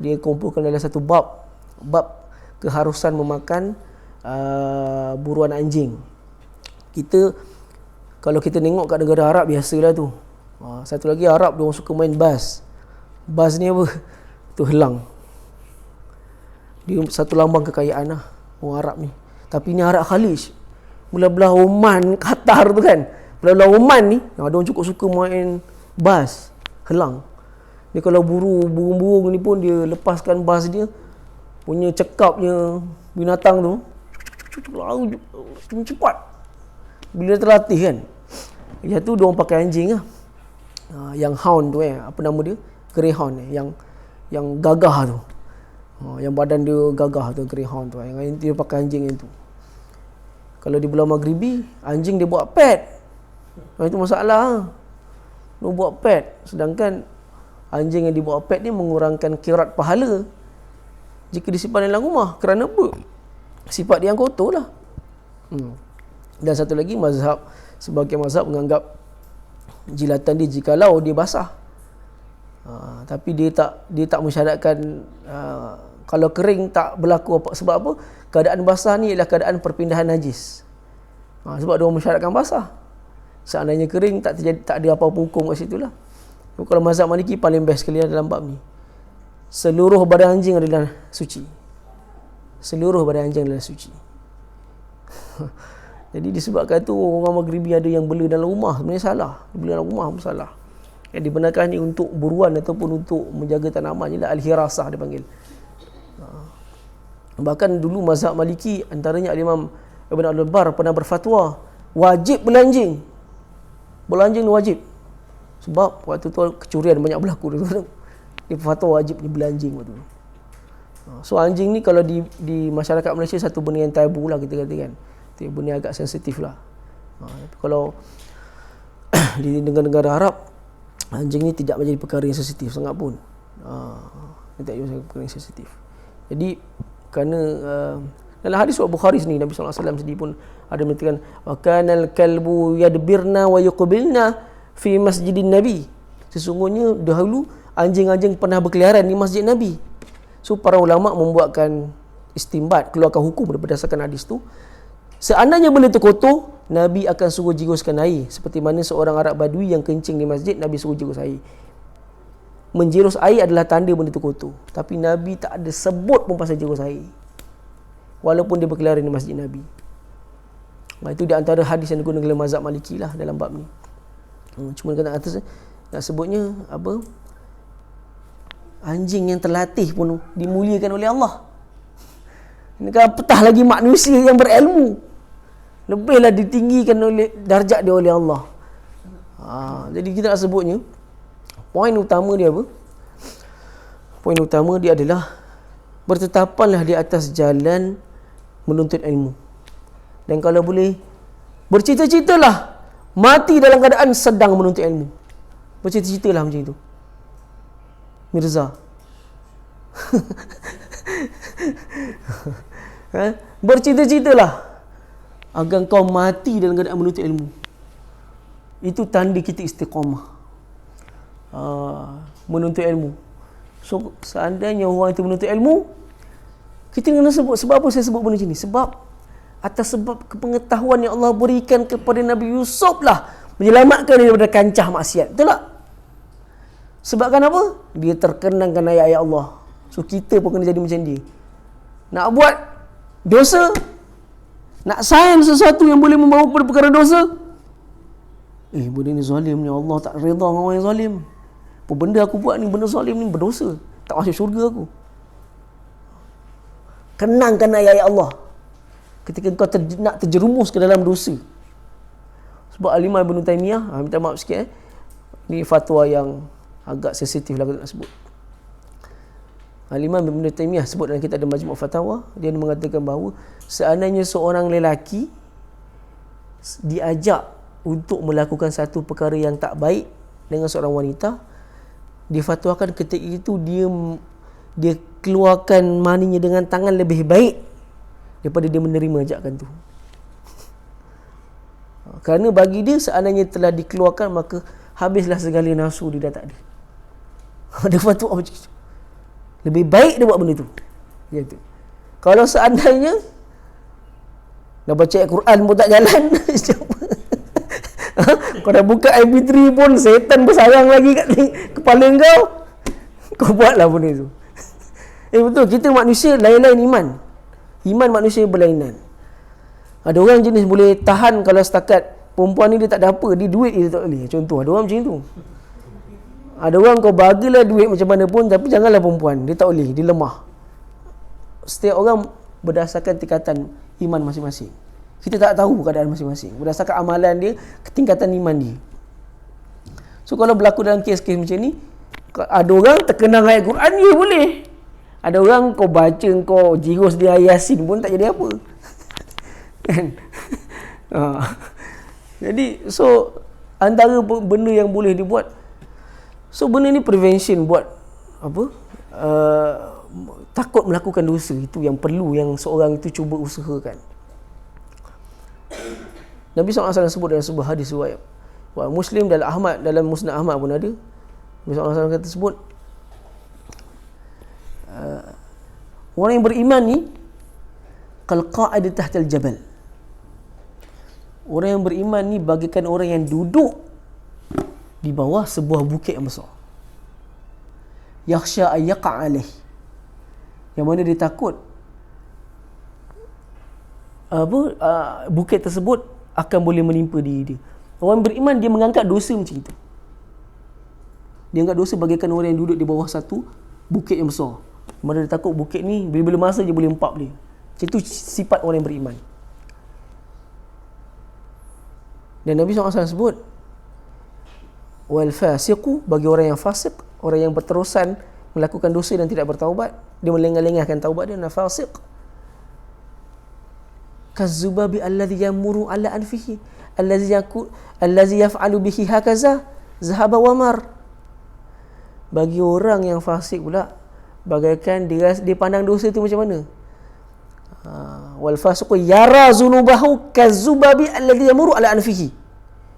dia kumpulkan dalam satu bab keharusan memakan buruan anjing. Kalau kita tengok kat negara Arab, biasalah tu. Satu lagi Arab, dia orang suka main bas. Bas ni apa? Tu helang. Dia satu lambang kekayaan lah orang Arab ni. Tapi ni Arab Khalij, belah-belah Oman, Qatar tu kan, belah-belah Oman ni, dia orang cukup suka main bas, helang. Dia kalau burung-burung ni pun dia lepaskan bas dia, punya cekapnya binatang tu lari cepat. Bila dia terlatih kan, yang tu dia orang pakai anjing lah. Yang hound tu apa nama dia? Greyhound yang gagah tu. Yang badan dia gagah tu, greyhound tu. Yang dia pakai anjing yang tu. Kalau di bulan Maghribi, anjing dia buat pet. Itu masalah. Dia buat pet. Sedangkan anjing yang dibuat pet ni mengurangkan kirat pahala jika disimpan dalam rumah. Kerana apa? Sifat dia yang kotor lah. Dan satu lagi, sebagian mazhab menganggap jilatan dia jikalau dia basah. Tapi dia tak mensyaratkan kalau kering tak berlaku apa. Sebab apa? Keadaan basah ni ialah keadaan perpindahan najis. Sebab dia mensyaratkan basah. Seandainya kering, tak ada apa-apa hukum kat situ lah. Kalau mazhab Maliki paling best sekali dalam bab ni. Seluruh badan anjing adalah suci. Seluruh badan anjing adalah suci. Jadi disebabkan tu orang Maghribi ada yang bela dalam rumah, sebenarnya salah. Bela dalam rumah pun salah. Yang dibenarkan ni untuk buruan ataupun untuk menjaga tanaman, ialah al-hirasah dia panggil. Bahkan dulu mazhab Maliki, antaranya Imam Ibn Abdul Bar pernah berfatwa wajib belanjing. Belanjing ni wajib. Sebab waktu tu kecurian banyak berlaku tu. Dia fatwa wajibnya belanjing waktu tu. So anjing ni kalau di masyarakat Malaysia satu benda yang tabu lah, kita kata kan. Itu benda agak sensitif lah. Kalau di negara-negara Arab, anjing ni tidak menjadi perkara yang sensitif sangat pun. Tidak menjadi perkara yang sensitif. Jadi kerana dalam hadis surat Bukhari ni, Nabi SAW sendiri pun ada mengatakan wa kanal kalbu yadbirna wa yuqbilna fi masjidin Nabi. Sesungguhnya dahulu anjing-anjing pernah berkeliaran di masjid Nabi. So para ulama membuatkan istimbat, keluarkan hukum berdasarkan hadis tu. Seandainya benda tu kotor, Nabi akan suruh jiruskan air. Seperti mana seorang Arab Badui yang kencing di masjid, Nabi suruh jirus air. Menjirus air adalah tanda benda tu kotor. Tapi Nabi tak ada sebut pun pasal jirus air, walaupun dia berkeliaran di masjid Nabi. Itu di antara hadis yang digunakan oleh mazhab Maliki lah dalam bab ni. Cuma kata atas nak sebutnya apa? Anjing yang terlatih pun dimuliakan oleh Allah. Ini kan apatah lagi manusia yang berilmu, lebihlah ditinggikan oleh darjat dia oleh Allah. Jadi kita nak sebutnya, poin utama dia apa? Poin utama dia adalah bertetapanlah di atas jalan menuntut ilmu. Dan kalau boleh, bercita-citalah mati dalam keadaan sedang menuntut ilmu. Bercita-citalah macam itu, Mirza. Bercita-citalah agar kau mati dalam keadaan menuntut ilmu. Itu tanda kita istiqamah, menuntut ilmu. So seandainya orang itu menuntut ilmu, kita kena sebut. Sebab apa saya sebut benda macam ni? Sebab atas sebab kepengetahuan yang Allah berikan kepada Nabi Yusuf lah menyelamatkan daripada kancah maksiat. Betul tak? Sebabkan apa? Dia terkenangkan ayat-ayat Allah. So kita pun kena jadi macam dia. Nak buat dosa, nak sayang sesuatu yang boleh membawa kepada perkara dosa, benda ni zalim ni, Allah tak redha dengan orang yang zalim. Apa benda aku buat ni, benda zalim ni, berdosa, tak masuk syurga aku. Kenangkan ayat-ayat Allah ketika kau nak terjerumus ke dalam dosa. Sebab Al-Imam Ibn Taymiyah, minta maaf sikit ni fatwa yang agak sensitif lah aku nak sebut. Al-Imam Ibn Taymiyah sebut dalam kitab Majmu' Fatawa, dia mengatakan bahawa seandainya seorang lelaki diajak untuk melakukan satu perkara yang tak baik dengan seorang wanita, difatwakan ketika itu dia keluarkan maninya dengan tangan lebih baik daripada dia menerima ajakan tu. Kerana bagi dia seandainya telah dikeluarkan, maka habislah segala nafsu dia dah tak ada. Dia fatwa macam tu. Lebih baik dia buat benda tu. Gitu. Kalau seandainya dah baca Al-Quran pun tak jalan, kau dah buka MP3 pun setan bersarang lagi kat kepala kau buatlah benda tu. Betul, kita manusia lain-lain iman. Iman manusia berlainan. Ada orang jenis boleh tahan kalau setakat perempuan ni dia tak ada apa, dia duit dia tak boleh. Contoh, ada orang macam tu. Ada orang kau bagilah duit macam mana pun, tapi janganlah perempuan, dia tak boleh, dia lemah. Setiap orang berdasarkan tingkatan iman masing-masing. Kita tak tahu keadaan masing-masing. Berdasarkan amalan dia, ketingkatan iman dia. So kalau berlaku dalam kes-kes macam ni, ada orang terkenang ayat Quran, dia boleh. Ada orang kau baca, kau jirus dia Yasin pun tak jadi apa. Kan? Jadi, so antara benda yang boleh dibuat, so benda ni prevention buat apa? Takut melakukan dosa, itu yang perlu, yang seorang itu cuba usahakan. Nabi SAW sebut dalam sebuah hadis riwayat Muslim dan Ahmad, dalam Musnad Ahmad pun ada. Nabi SAW kata sebut, orang yang beriman ni kal qa'id tahtal jabal. Orang yang beriman ni bagaikan orang yang duduk di bawah sebuah bukit yang besar. Yakhsha ay yaqa' alaih. Yang mana dia takut bukit tersebut akan boleh menimpa diri dia. Orang beriman dia mengangkat dosa macam itu. Dia angkat dosa bagaikan orang yang duduk di bawah satu bukit yang besar. Mana dia takut bukit ni bila-bila masa je boleh empap dia. Macam itu sifat orang yang beriman. Dan Nabi SAW sebut, wal fasiqu, bagi orang yang fasik, orang yang berterusan melakukan dosa dan tidak bertaubat, dia melengah-lengahkan taubat dia, fasiq. Kazzubabi alladhi yamuru ala anfihi allazi yaf'alu bihi hakaza zahaba wamar. Bagi orang yang fasik pula, bagaikan dia pandang dosa itu macam mana? Wal fasiqu yara zunubahu kazzubabi alladhi yamuru ala anfihi.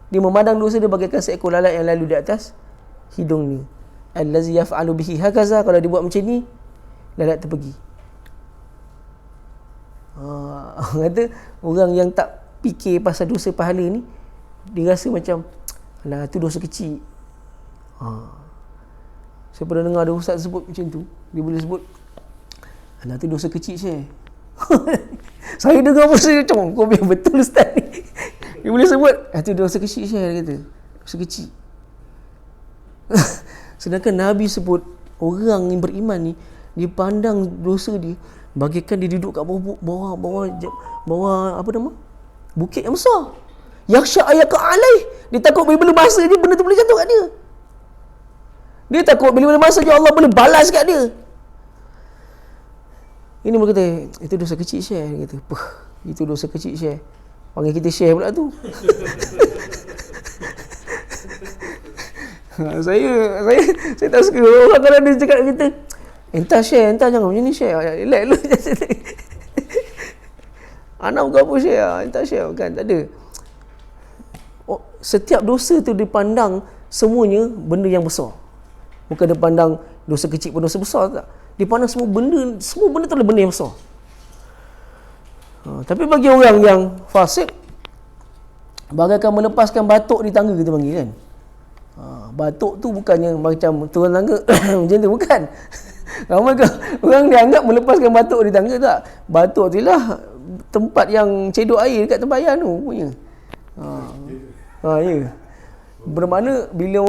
Dia memandang dosa dia bagaikan seekor lalat yang lalu di atas hidungnya. Allazi yaf'alu bihi hakaza, kalau dia buat macam ni, lalat terpergi. Kata orang yang tak fikir pasal dosa pahala ni, dia rasa macam alah tu dosa kecil. Saya pernah dengar ada ustaz sebut macam tu. Dia boleh sebut alah tu dosa kecil Syekh. Saya dengar pun saya macam kau biar betul ustaz ni. Dia boleh sebut tu dosa kecil Syekh, dia kata dosa kecil. Sedangkan Nabi sebut orang yang beriman ni, dia pandang dosa dia bagaikan dia duduk kat bawah apa nama? Bukit yang besar. Yakhsha ayaka alaih. Dia takut bila-bila masa je benda tu boleh jatuh kat dia. Dia takut bila-bila masa je Allah boleh balas kat dia. Ini mereka kata, itu dosa kecil Syekh. Dia kata, itu dosa kecil Syekh. Panggil kita Syekh pula tu. Saya tak suka orang kalau dia cakap kita, entah Syekh, entah jangan macam ni Syekh. Relax lu. Anak bukan apa Syekh, entah Syekh, kan tak ada. Setiap dosa tu dipandang semuanya benda yang besar. Bukan dia pandang dosa kecil pun dosa besar, tak. Dia pandang semua benda tu adalah benda yang besar. Tapi bagi orang yang fasik, bagaikan melepaskan batuk di tangga, kita panggil kan. Batuk tu bukannya macam turun tangga macam tu, bukan. Ramai orang dianggap melepaskan batuk di tangga, tak. Batuk tu lah tempat yang cedok air dekat tempayan tu punya. Ya. Bermakna bila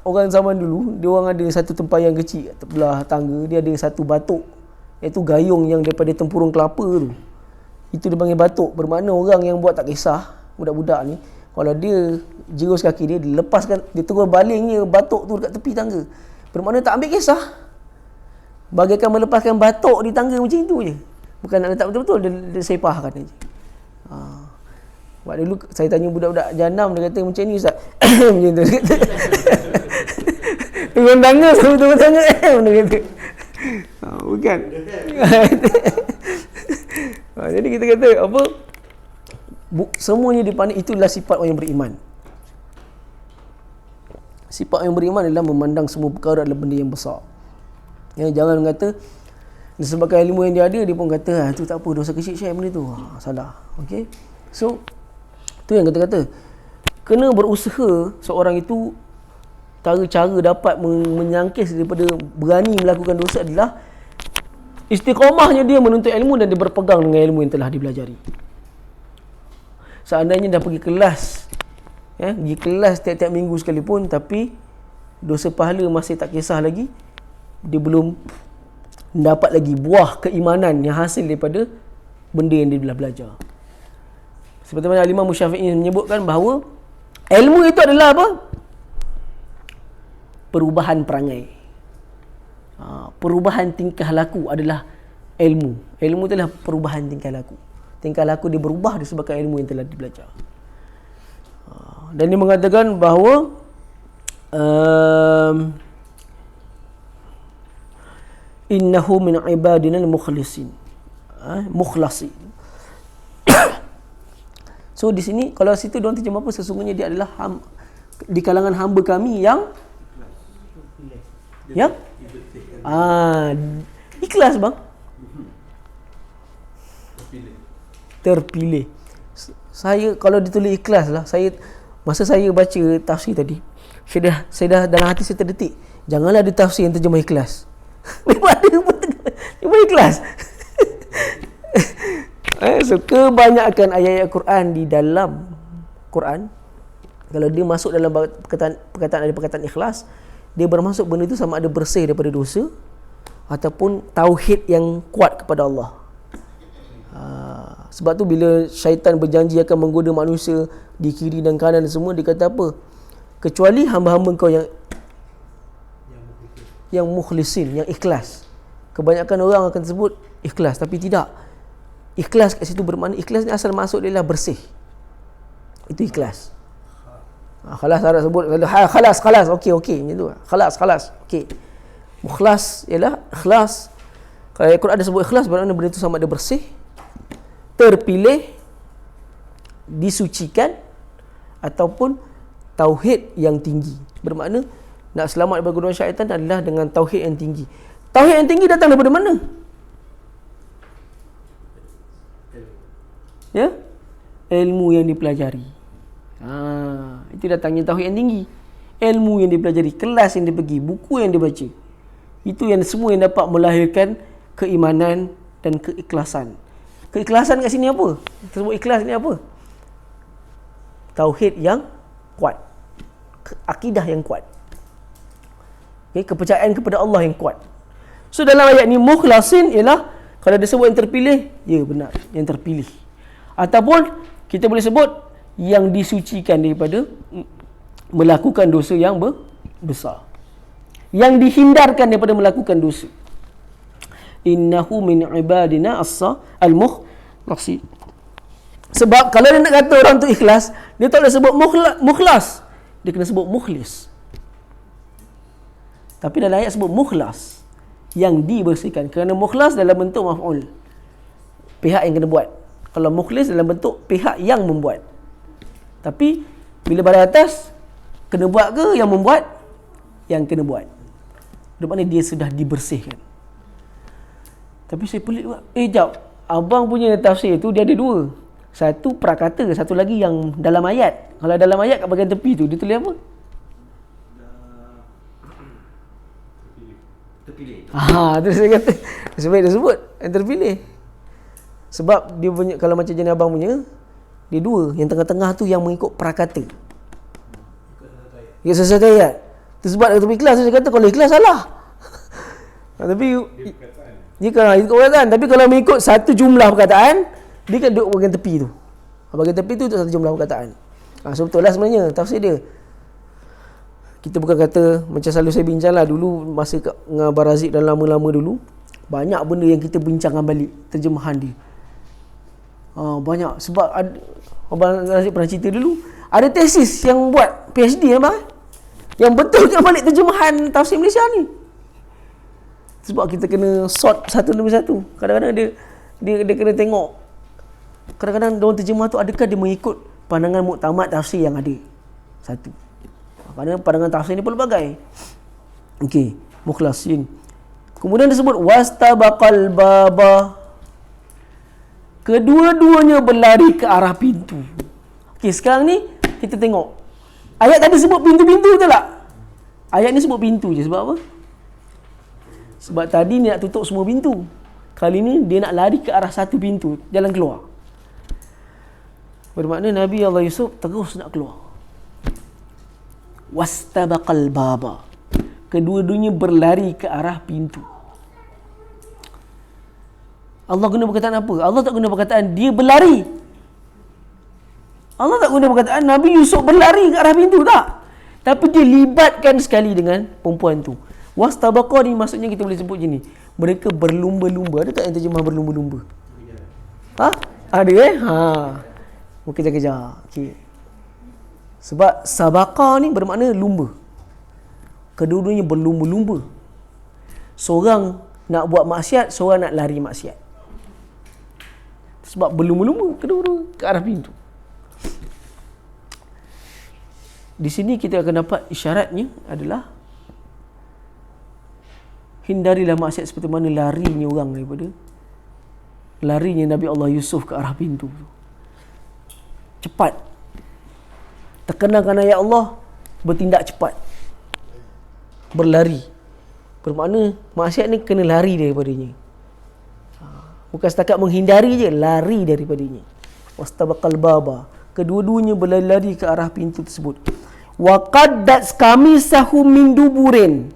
orang zaman dulu, dia orang ada satu tempayan kecil kat belah tangga, dia ada satu batuk, iaitu gayung yang daripada tempurung kelapa tu. Itu dia panggil batuk. Bermakna orang yang buat tak kisah, budak-budak ni, kalau dia jerus kaki dia, lepaskan, dia terus balingnya batuk tu dekat tepi tangga. Bermakna tak ambil kisah, bagaikan melepaskan batuk di tangga macam itu je. Bukan nak letak betul-betul, dia sepahkan je. Sebab dulu saya tanya budak-budak Janam, dia kata macam ni Ustaz. Macam tu dia kata. Turun tangga sampai turun tangga dia kata. Bukan. Jadi kita kata apa? Semuanya dipandang itulah sifat orang yang beriman. Sifat orang yang beriman adalah memandang semua perkara adalah benda yang besar. Ya, jangan kata disebabkan ilmu yang dia ada, dia pun kata tu tak apa, dosa kecil Syekh benda tu. Salah. Okey. So tu yang kata-kata kena berusaha seorang itu. Cara dapat menyangkis daripada berani melakukan dosa adalah istiqamahnya dia menuntut ilmu dan dia berpegang dengan ilmu yang telah dipelajari. Seandainya dah pergi kelas, pergi kelas tiap-tiap minggu sekalipun, tapi dosa pahala masih tak kisah lagi, dia belum dapat lagi buah keimanan yang hasil daripada benda yang dia telah belajar. Seperti mana Imam Syafi'i menyebutkan bahawa ilmu itu adalah apa? Perubahan perangai. Perubahan tingkah laku adalah ilmu. Ilmu itu adalah perubahan tingkah laku. Tingkah laku dia berubah disebabkan ilmu yang telah dibelajar. Dan dia mengatakan bahawa innahu min ibadina al-mukhlasin. Mukhlasin. So di sini kalau situ diorang terjemah apa, sesungguhnya dia adalah di kalangan hamba kami yang ikhlas bang. Terpilih. Saya kalau ditulis ikhlas lah, masa saya baca tafsir tadi, saya dah dalam hati saya terdetik, janganlah ada tafsir yang terjemah ikhlas. Memang ada terjemah ikhlas. So kebanyakan ayat-ayat Quran di dalam Quran, kalau dia masuk dalam perkataan ada perkataan ikhlas, dia bermaksud benda itu sama ada bersih daripada dosa ataupun tauhid yang kuat kepada Allah. Sebab tu bila syaitan berjanji akan menggoda manusia di kiri dan kanan semua, dia kata apa? Kecuali hamba-hamba kau yang mukhlisin, yang ikhlas. Kebanyakan orang akan sebut ikhlas, tapi tidak. Ikhlas kat situ bermakna, ikhlas ni asal maksud dia adalah bersih. Itu ikhlas. Khalas ada sebut khalas okey macam tu. Khalas okey. Mukhlas ialah ikhlas. Kalau Al-Quran ada sebut ikhlas, bermakna benda itu sama ada bersih, terpilih, disucikan ataupun tauhid yang tinggi. Bermakna nak selamat daripada godaan syaitan adalah dengan tauhid yang tinggi. Tauhid yang tinggi datang daripada mana? Ya? Ilmu yang dipelajari. Itu datangnya tauhid yang tinggi. Ilmu yang dipelajari, kelas yang dia pergi, buku yang dia baca. Itu yang semua yang dapat melahirkan keimanan dan keikhlasan. Keikhlasan kat sini apa? Kita sebut ikhlas ni apa? Tauhid yang kuat. Akidah yang kuat. Kepercayaan kepada Allah yang kuat. So dalam ayat ni mukhlasin ialah kalau disebut yang terpilih, ya benar, yang terpilih. Ataupun kita boleh sebut yang disucikan daripada melakukan dosa yang besar, yang dihindarkan daripada melakukan dosa. Innahu min ibadina al-mukhlasin. Sebab kalau dia nak kata orang tu ikhlas, dia tak boleh sebut mukhlas, dia kena sebut mukhlis. Tapi dalam ayat sebut mukhlas, yang dibersihkan, kerana mukhlas dalam bentuk maf'ul, pihak yang kena buat. Kalau mukhlis dalam bentuk pihak yang membuat. Tapi bila baris atas, kena buat ke yang membuat? Yang kena buat. Bermakna dia sudah dibersihkan. Tapi saya pelik juga. Jap, abang punya tafsir tu dia ada dua. Satu prakata, satu lagi yang dalam ayat. Kalau dalam ayat kat bahagian tepi tu, dia tulis apa? terpilih. Terus saya kata sebaik dia sebut yang terpilih. Sebab dia punya, kalau macam jenis abang punya, dia dua. Yang tengah-tengah tu yang mengikut prakata. Ya, sesuatu ayat. Itu sebab dia kata ikhlas. Saya kata kalau ikhlas salah. Tapi dia kan ikut perkataan. Tapi kalau mengikut satu jumlah perkataan, dia kan duduk bahagian tepi tu. Bahagian tepi tu untuk satu jumlah perkataan. So betul lah sebenarnya tafsir dia. Kita bukan kata, macam selalu saya bincang lah dulu masa dengan Abang Razik dan lama-lama dulu, banyak benda yang kita bincangkan balik terjemahan dia. Banyak. Sebab Abang Razik pernah cerita dulu, ada tesis yang buat PhD abang, yang betulkan balik terjemahan tafsir Malaysia ni. Sebab kita kena sort satu demi satu. Kadang-kadang dia kena tengok, kadang-kadang dalam terjemah tu adakah dia mengikut pandangan muktamad tafsir yang ada. Satu. Kerana pandangan tafsir ni pelbagai. Okey, mukhlasin. Kemudian disebut wastabaqal baba. Kedua-duanya berlari ke arah pintu. Okey, sekarang ni kita tengok. Ayat tadi sebut pintu-pintu betul tak? Ayat ni sebut pintu je. Sebab apa? Sebab tadi dia nak tutup semua pintu. Kali ni dia nak lari ke arah satu pintu, jalan keluar. Bermakna Nabi Allah Yusuf terus nak keluar. Wastabaqal baba. Kedua-duanya berlari ke arah pintu. Allah guna perkataan apa? Allah tak guna perkataan dia berlari. Allah tak guna perkataan Nabi Yusuf berlari ke arah pintu, tak. Tapi dia libatkan sekali dengan perempuan tu. Wastabaqa ni maksudnya kita boleh sebut gini, mereka berlumba-lumba. Ada tak yang terjemah berlumba-lumba? Ada Mungkin kejar-kejar. Okey. Sebab sabaqa ni bermakna lumba. Kedua-duanya berlumba-lumba. Seorang nak buat maksiat, seorang nak lari maksiat. Sebab berlumba-lumba kedua-dua ke arah pintu. Di sini kita akan dapat isyaratnya adalah hindarilah maksiat seperti mana larinya orang larinya Nabi Allah Yusuf ke arah pintu. Cepat. Terkenalkan ayat Allah, bertindak cepat. Berlari. Bermakna maksiat ni kena lari daripadanya. Bukan setakat menghindari je, lari daripadanya. Wastabaqal baba. Kedua-duanya berlari-lari ke arah pintu tersebut. Wa qaddat qamisahum min duburin.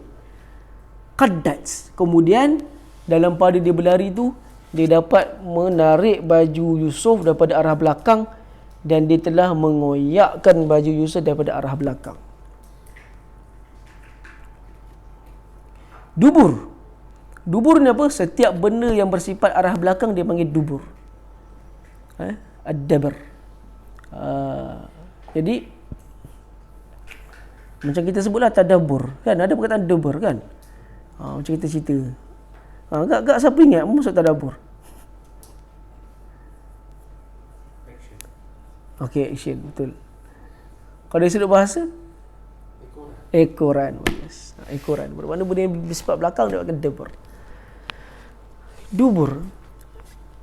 Qaddat. Kemudian dalam pada dia berlari tu, dia dapat menarik baju Yusuf daripada arah belakang dan dia telah mengoyakkan baju Yusuf daripada arah belakang. Dubur. Dubur ni apa? Setiap benda yang bersifat arah belakang dia panggil dubur. Ad-dabar. Jadi macam kita sebutlah tadabbur, kan? Ada perkataan dubur, kan? Macam kita cerita. Agak siapa ingat maksud tadabbur? Okey, action, betul. Kalau dari sudut bahasa, ekoran. Bagus. Ekoran. Bermakna benda yang bersifat belakang dia akan dubur. Dubur.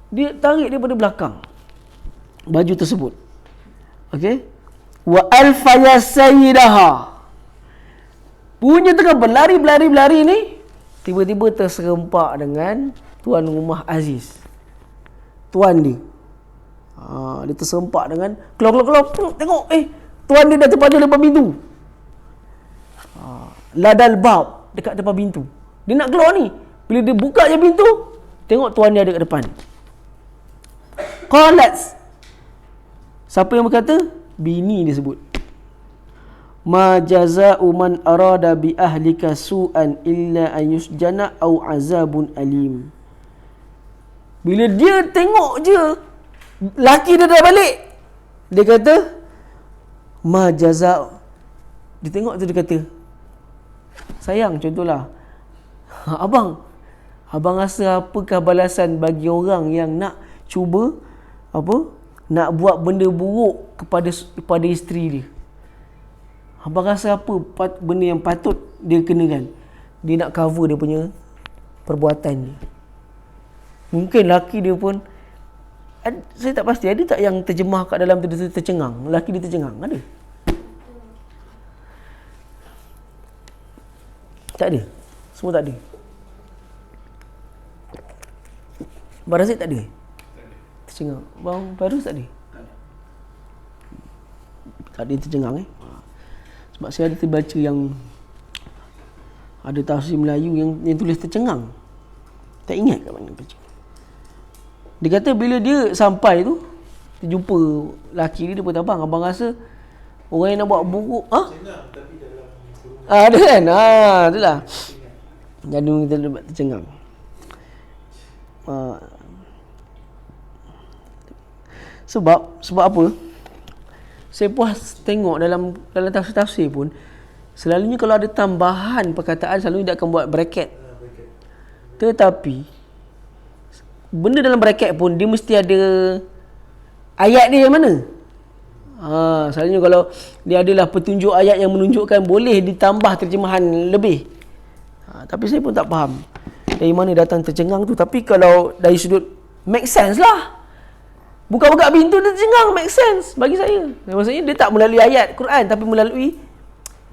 Dia tarik daripada belakang baju tersebut. Okey. Wa alfaya sayyidaha. Punya tengah berlari ni, tiba-tiba terserempak dengan tuan rumah Aziz. Tuan dia. Dia terserempak dengan keluar. Tengok, tuan dia dah terpadu depan pintu. Ladal bab, dekat depan pintu. Dia nak keluar ni. Bila dia buka je pintu, tengok tuan dia ada kat depan. Qalat. Siapa yang berkata? Bini dia sebut. Ma jaza'u man arada bi ahlika su'an illa an yusjana au azabun alim. Bila dia tengok je laki dia dah balik, dia kata ma jaza'u. Dia tengok tu dia kata, sayang, contohlah, abang rasa apakah balasan bagi orang yang nak cuba nak buat benda buruk kepada isteri dia? Abang rasa apa benda yang patut dia kenakan? Dia nak cover dia punya perbuatan dia. Mungkin laki dia pun, saya tak pasti, ada tak yang terjemah kat dalam tu dia tercengang? Laki dia tercengang, ada? Tak ada? Semua tak ada? Abang Razik tak ada? Tercengang. Abang Fairuz tak ada? Tak ada tercengang Sebab saya ada terbaca yang ada tafsir Melayu yang tulis tercengang. Tak ingat kat mana baca. Dia kata bila dia sampai tu, dia jumpa laki dia pun abang rasa orang yang nak buat buruk. Senang tapi dalam kurungan. Ada kan? Itulah. Jadi kita dapat tercengang. Sebab apa? Saya puas tengok dalam tafsir-tafsir pun, selalunya kalau ada tambahan perkataan, selalunya dia akan buat bracket. Tetapi benda dalam bracket pun dia mesti ada ayat dia yang mana. Selalunya kalau dia adalah petunjuk ayat yang menunjukkan boleh ditambah terjemahan lebih. Tapi saya pun tak faham dari mana datang tercengang tu. Tapi kalau dari sudut make sense lah. Buka-buka pintu dia tercengang, make sense bagi saya. Maksudnya dia tak melalui ayat Quran, tapi melalui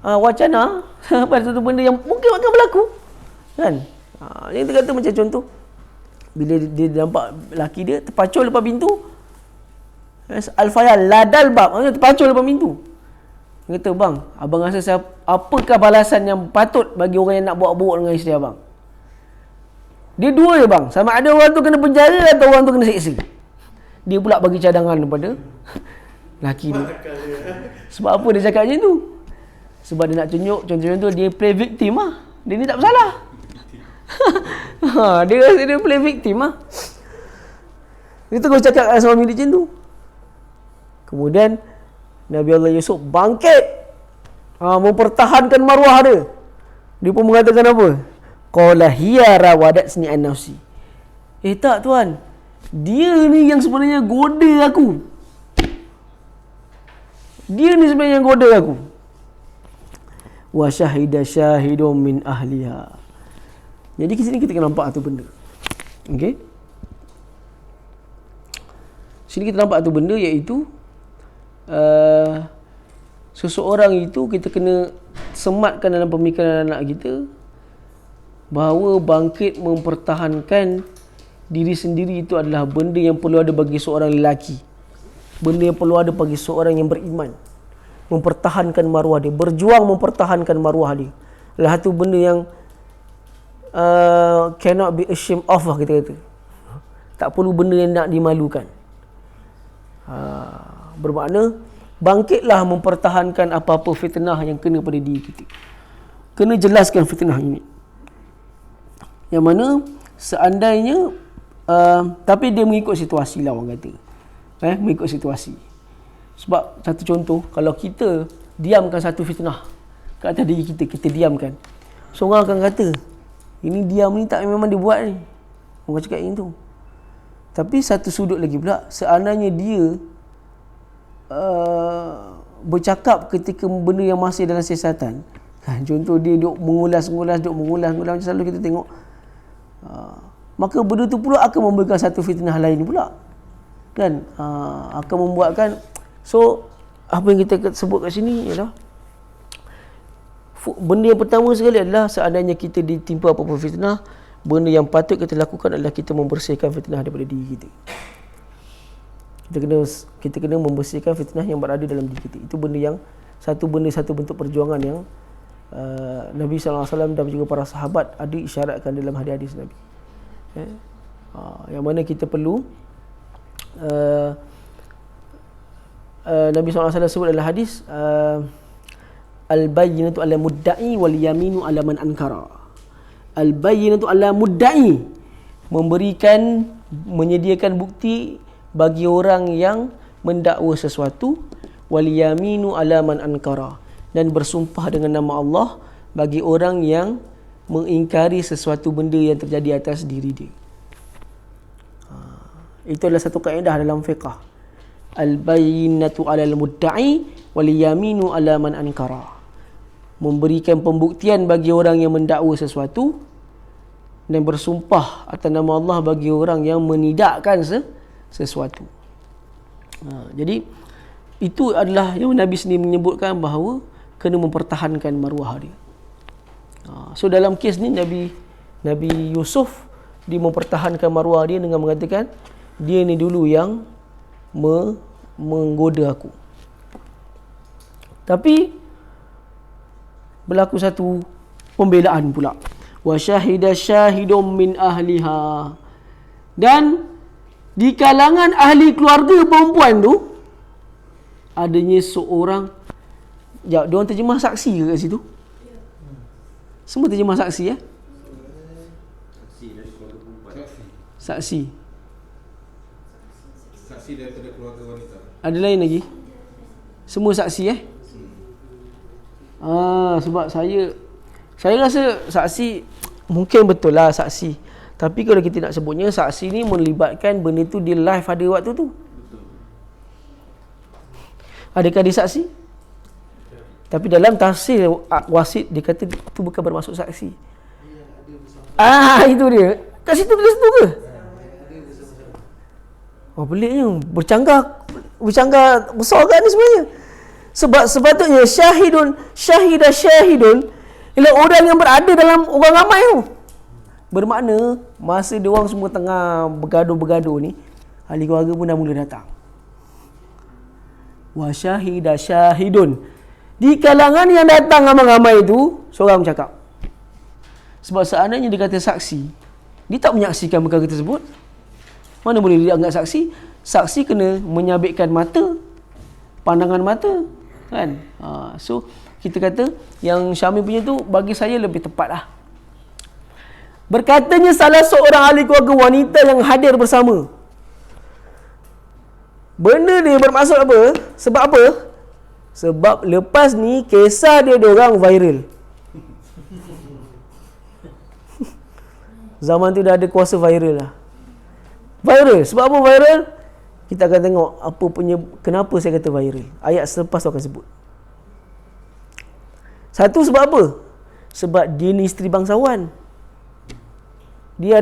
wacana pada satu benda yang mungkin akan berlaku. Kan? Yang kita kata macam contoh, bila dia nampak lelaki dia terpacul lepas pintu, Al-Fayal ladal bab, maksudnya terpacul lepas pintu. Dia kata, bang, abang rasa apakah balasan yang patut bagi orang yang nak buat buruk dengan isteri abang? Dia dua je bang, sama ada orang tu kena penjara atau orang tu kena seksa. Dia pula bagi cadangan kepada lelaki dia. Sebab apa dia cakap macam tu? Sebab dia nak tunjuk, contoh-contoh dia play victim lah. Dia ni tak bersalah. Dia rasa dia play victim lah. Dia terus cakap dengan suami dia macam tu. Kemudian Nabi Allah Yusuf bangkit, mempertahankan maruah dia. Dia pun mengatakan apa? Qala hiya rawadatni an nafsi. Tak tuan, dia ni yang sebenarnya goda aku. Dia ni sebenarnya yang goda aku. Wa syahida syahidun min ahliha. Jadi di sini kita kena nampak tu benda. Okey. Sini kita nampak tu benda, iaitu seseorang itu kita kena sematkan dalam pemikiran anak kita bahawa bangkit mempertahankan diri sendiri itu adalah benda yang perlu ada bagi seorang lelaki. Benda yang perlu ada bagi seorang yang beriman. Mempertahankan maruah dia, berjuang mempertahankan maruah dia. Adalah satu benda yang cannot be ashamed of lah, kita kata. Tak perlu benda yang nak dimalukan. Bermakna bangkitlah mempertahankan apa-apa fitnah yang kena pada diri kita. Kena jelaskan fitnah ini. Yang mana seandainya tapi dia mengikut situasi lah, orang kata. Mengikut situasi. Sebab satu contoh, kalau kita diamkan satu fitnah kat atas diri kita, kita diamkan, so orang akan kata ini diam ni tak memang dia buat ni. Orang cakap macam tu. Tapi satu sudut lagi pula, seandainya dia bercakap ketika benda yang masih dalam siasatan, contoh dia duk mengulas macam selalu kita tengok, maka benda tu pula akan memberikan satu fitnah lain pula, kan? Akan membuatkan, so apa yang kita sebut kat sini ialah benda yang pertama sekali adalah seandainya kita ditimpa apa-apa fitnah, benda yang patut kita lakukan adalah kita membersihkan fitnah daripada diri kita. Kita kena membersihkan fitnah yang berada dalam diri kita. Itu benda yang satu bentuk perjuangan yang Nabi SAW dan juga para sahabat ada isyaratkan dalam hadis-hadis Nabi. Yang mana kita perlu Nabi SAW sebut dalam hadis, al-bayyinatu ala mudda'i wal yaminu ala man ankara. Al-bayyinatu ala mudda'i, menyediakan bukti bagi orang yang mendakwa sesuatu, wal yaminu ala man ankara, dan bersumpah dengan nama Allah bagi orang yang mengingkari sesuatu benda yang terjadi atas diri dia. Itu adalah satu kaedah dalam fiqh. Al-bayyinatu 'alal mudda'i wal yaminu 'ala man ankara. Memberikan pembuktian bagi orang yang mendakwa sesuatu dan bersumpah atas nama Allah bagi orang yang menidakkan sesuatu. Jadi itu adalah yang Nabi sendiri menyebutkan bahawa kena mempertahankan maruah dia. So dalam kes ni Nabi Yusuf dia mempertahankan maruah dia dengan mengatakan dia ni dulu yang menggoda aku. Tapi berlaku satu pembelaan pula. Wa syahida syahidum min ahliha. Dan di kalangan ahli keluarga perempuan tu adanya seorang, dia orang terjemah saksi ke kat situ? Semua terjemah saksi Saksi dari keluarga perempuan. Saksi. Saksi daripada keluarga wanita. Ada lain lagi? Semua saksi sebab saya rasa saksi mungkin betul lah saksi. Tapi kalau kita nak sebutnya saksi ni melibatkan benda tu dia live ada waktu tu. Betul. Adakah dia saksi? Tapi dalam tafsir wasit dia kata itu bukan bermaksud saksi. Itu dia. Kat situ tulis tu ke? Peliknya. Bercanggah besar kan ni sebenarnya. Sebab sepatutnya syahidun ialah orang yang berada dalam orang ramai tu. Bermakna masa dia orang semua tengah bergaduh ni, ahli keluarga pun dah mula datang. Wa syahidun. Di kalangan yang datang ramai-ramai itu, seorang bercakap. Sebab seandainya dia kata saksi, dia tak menyaksikan perkara tersebut. Mana boleh dia anggap saksi? Saksi kena menyabitkan mata, pandangan mata, kan? So kita kata yang Syamil punya tu bagi saya lebih tepat lah. Berkatanya salah seorang ahli keluarga wanita yang hadir bersama. Benda ni bermaksud apa? Sebab apa? Sebab lepas ni kisah dia dorang viral. Zaman tu dah ada kuasa viral lah. Viral. Sebab apa viral? Kita akan tengok apa punya, kenapa saya kata viral. Ayat selepas tu akan sebut. Satu sebab apa? Sebab dia ni isteri bangsawan. Dia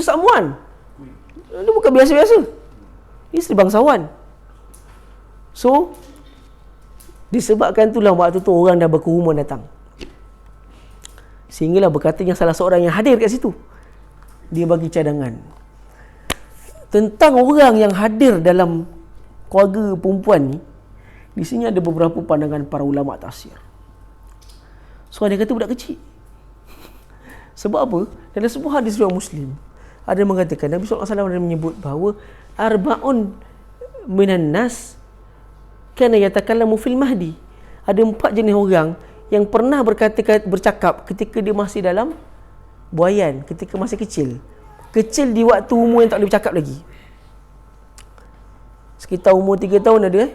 samuan. Dia bukan biasa-biasa. Dia isteri bangsawan. So disebabkan itulah waktu tu orang dah berkerumun datang. Sehinggalah berkatanya salah seorang yang hadir kat situ, dia bagi cadangan tentang orang yang hadir dalam keluarga perempuan ni. Di sini ada beberapa pandangan para ulama tafsir. So dia kata budak kecil. Sebab apa? Dalam sebuah hadis riwayat Muslim ada mengatakan Nabi SAW ada menyebut bahawa arba'un minan nas kana yatakallamu fil mahdi. Ada 4 jenis orang yang pernah bercakap ketika dia masih dalam buayan, ketika masih kecil. Kecil di waktu umur yang tak boleh bercakap lagi. Sekitar umur 3 tahun ada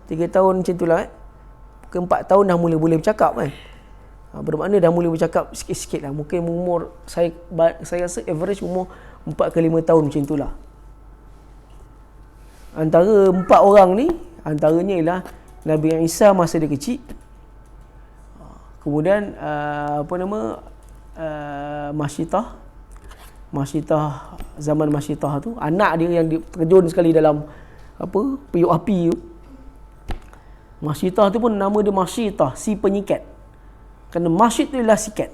3 tahun macam tu lah ke 4 tahun dah mula boleh bercakap kan. Bermakna dah mula bercakap sikit-sikit lah. Mungkin umur saya rasa average umur 4 ke 5 tahun macam tu lah. Antara 4 orang ni, antaranya ialah Nabi Isa masa dia kecil. Kemudian Masyitah, zaman Masyitah tu, anak dia yang terjun sekali dalam periuk api tu. Masyitah tu pun nama dia Masyitah, si penyikat. Kerana masyid tu ialah sikat.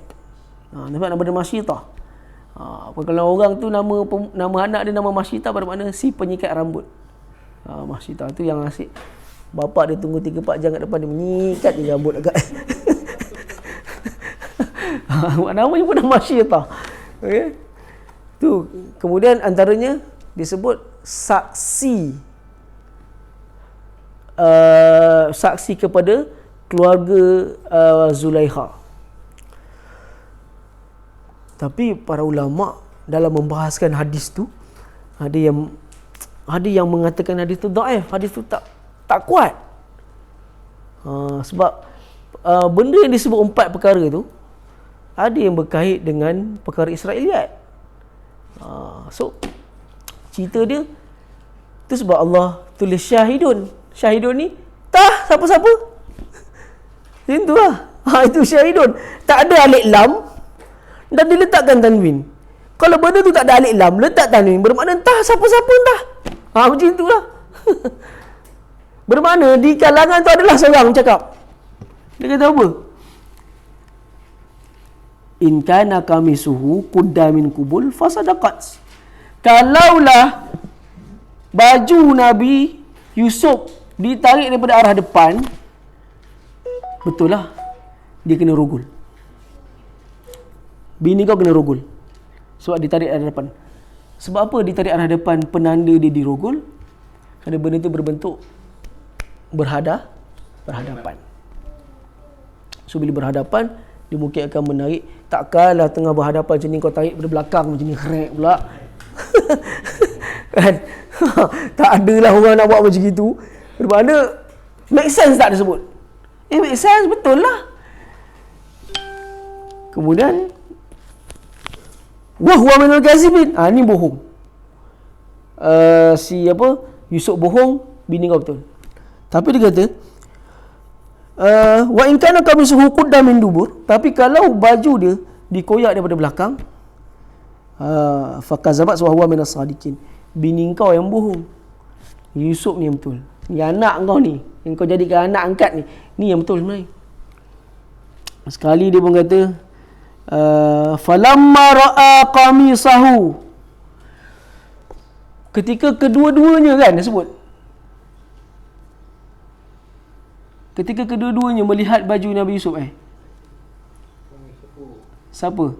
Nampak nama dia Masyitah. Kalau orang tu nama anak dia nama Masyitah, bermakna si penyikat rambut. Masyitah tu yang asyik. Bapak dia tunggu 3-4 jam kat depan, dia menyikat je rambut agak. Namanya pun dah Masyitah. Okay. Tu, kemudian antaranya disebut saksi. Saksi kepada keluarga Zulaikha. Tapi para ulama dalam membahaskan hadis tu, ada yang mengatakan hadis tu dhaif, hadis tu tak kuat. Sebab benda yang disebut 4 perkara tu ada yang berkait dengan perkara Israiliyat. So cerita dia tu sebab Allah tulis syahidun. Syahidun ni siapa-siapa. Macam tu lah. Itu syahidun. Tak ada alif lam dan diletakkan tanwin. Kalau benda tu tak ada alif lam, letak tanwin, bermakna entah siapa-siapa entah. Macam tu lah. Bermakna di kalangan tu adalah seorang cakap. Dia kata apa? In kana kamisuhu qudda min kubul fasadaqat. Kalaulah baju Nabi Yusuf ditarik daripada arah depan, betul lah dia kena rogol. Bini kau kena rogol sebab ditarik arah depan. Sebab apa ditarik arah depan? Penanda dia dirogol kerana benda itu berbentuk berhadapan. So bila berhadapan, dia mungkin akan menarik. Takkanlah tengah berhadapan macam ni kau tarik dari belakang macam ni, krek pula. Kan? Tak adalah orang nak buat macam itu. Mana make sense tak dia sebut? Make sense, betul lah. Kemudian wah minal kazibin. Ni bohong. Yusuf bohong, bini kau betul. Tapi dia kata wa in kana kamisuhu qudda min dubur, tapi kalau baju dia dikoyak daripada belakang, fakazabat wa huwa minas sadiqin. Bini kau yang bohong, Yusuf ni yang betul. Ni anak kau ni, yang kau jadikan anak angkat ni yang betul sebenarnya. Sekali dia pun kata falamma ra'a qamisahu, ketika kedua-duanya kan dia sebut, ketika kedua-duanya melihat baju Nabi Yusuf siapa?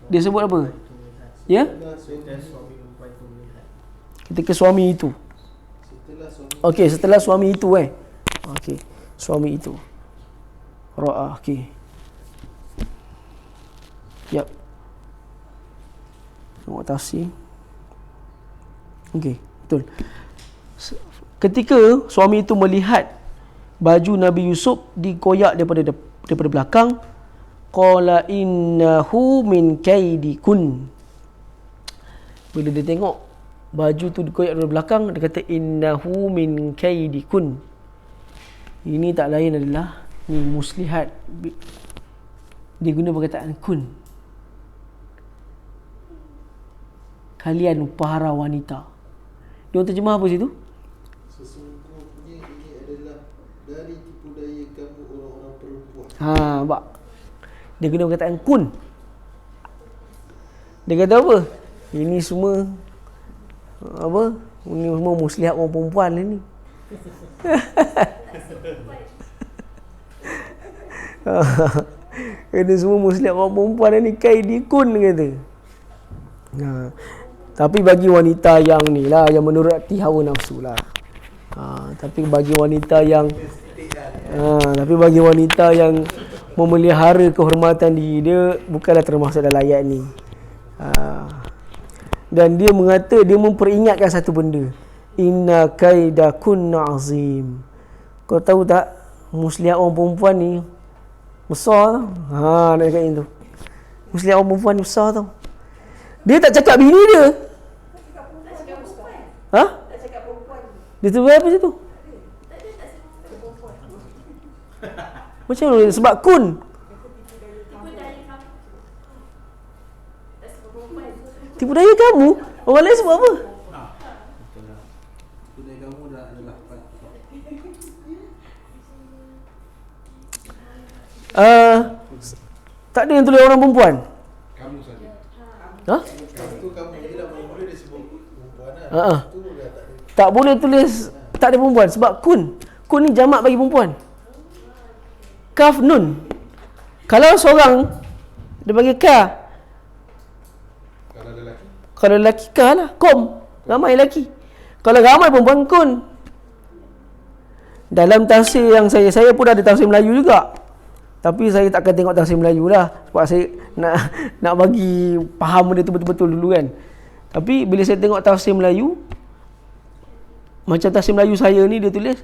Dia sebut apa? Ya? Ketika suami itu. Okey, setelah suami itu Okey, suami itu. Ra'a, okey. Yap. Tengok tafsir. Okey, betul. Ketika suami itu melihat baju Nabi Yusuf dikoyak daripada belakang, qala innahu min kaidikun. Bila dia tengok baju tu dikoyak dari belakang, dia kata innahu min kaidikun. Ini tak lain adalah ni muslihat. Dia guna perkataan kun. Kalian pahara wanita. Dia terjemah apa situ? Sesungguhnya ini adalah dari tipu daya kamu orang-orang perempuan. Nampak? Dia guna perkataan kun. Dia kata apa? Ini semua ini semua muslihat orang perempuan ni. Ini semua muslihat orang perempuan ni, kaidikun kata. Tapi bagi wanita yang ni lah, yang menuruti hawa nafsu lah. Tapi bagi wanita yang memelihara kehormatan diri dia, bukanlah termasuk dalam ayat ni. Dan dia memperingatkan satu benda. Inna kaidakunna azim. Kau tahu tak, muslihat orang perempuan ni besar tau. Nak cakap itu. Muslihat orang perempuan ni besar tau. Dia tak cakap bini dia. Dia tu apa situ? Macam mana? Sebab kun. Tipu daya kamu. Orang lain sebab apa? Tipu daya kamu dah adalah tak ada yang tulis orang perempuan. kamu saja. Itu kamu je lah, mula-mula dia sebut perempuan lah. Itu dah tak ada. Tak boleh tulis tak ada perempuan sebab kun. Kun ni jamak bagi perempuan. Kaf nun. Kalau seorang dia bagi ka. Kalau ada lelaki, Kalau lelaki ka lah, kom. Ramai lelaki. Kalau ramai perempuan, kun. Dalam tafsir yang saya pun ada tafsir Melayu juga. Tapi saya tak akan tengok tafsir Melayu lah. Sebab saya nak bagi faham benda tu betul-betul dulu kan. Tapi bila saya tengok tafsir Melayu, macam tafsir Melayu saya ni, dia tulis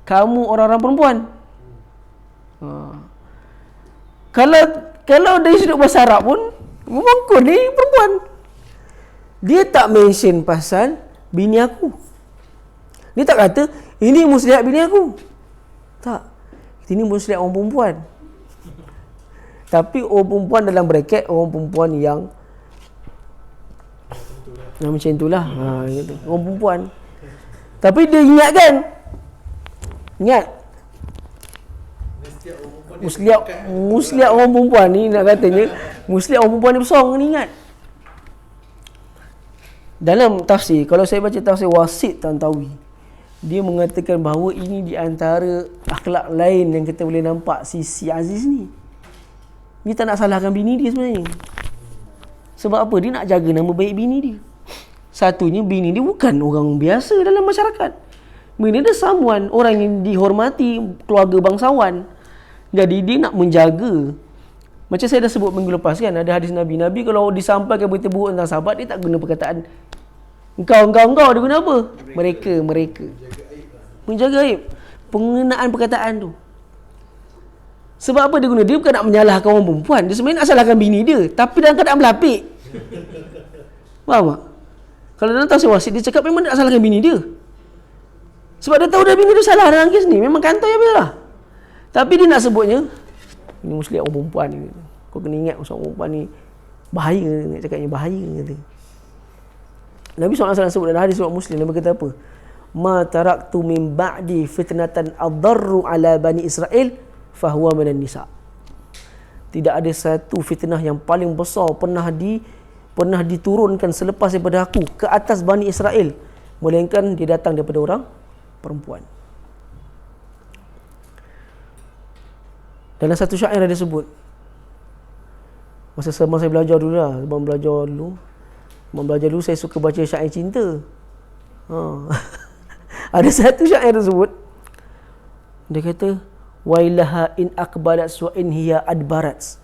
kamu orang-orang perempuan. Kalau dari sudut bahasa Arab pun, memang kun ni perempuan. Dia tak mention pasal bini aku. Dia tak kata ini muslihat bini aku. Tak. Ini muslihat orang perempuan. Tapi orang perempuan dalam bracket orang perempuan yang macam itulah. Gitu. Orang perempuan. Tapi dia ingatkan. Ingat. Setiap orang perempuan muslihat orang perempuan ni, nak katanya muslihat orang perempuan ni besar, orang ni ingat. Dalam tafsir, kalau saya baca tafsir Wasit Tantawi, dia mengatakan bahawa ini di antara akhlak lain yang kita boleh nampak si Aziz ni. Dia tak nak salahkan bini dia sebenarnya. Sebab apa? Dia nak jaga nama baik bini dia. Satunya, bini dia bukan orang biasa dalam masyarakat. Bini dia someone, orang yang dihormati, keluarga bangsawan. Jadi dia nak menjaga. Macam saya dah sebut minggu lepas kan, ada hadis Nabi. Nabi kalau disampaikan berita buruk tentang sahabat, dia tak guna perkataan engkau. Dia guna apa? Mereka. Menjaga aib. Penggunaan perkataan tu. Sebab apa dia guna? Dia bukan nak menyalahkan orang perempuan. Dia sebenarnya nak salahkan bini dia. Tapi dalam keadaan melapik. Faham tak? Kalau dalam tafsir Wasit, dia cakap memang nak salahkan bini dia. Sebab dia tahu dah bini dia salah dalam kes ni. Memang kantoi habis lah. Tapi dia nak sebutnya, ini muslihat orang perempuan ni. Kau kena ingat orang perempuan ni bahaya. Nak cakapnya bahaya. Kata. Nabi SAW sebut dalam hadis riwayat Muslim, Nabi kata apa? Ma taraktu min ba'di fitnatan adarru ala bani Israel fahuwa minan nisa. Tidak ada satu fitnah yang paling besar pernah diturunkan selepas daripada aku ke atas Bani Israel, melainkan dia datang daripada orang perempuan. Dalam satu syair ada sebut, masa saya belajar dulu lah, sebelum belajar dulu saya suka baca syair cinta. Ada satu syair tersebut, dia kata, wailaha in aqbalat wa in hiya adbarat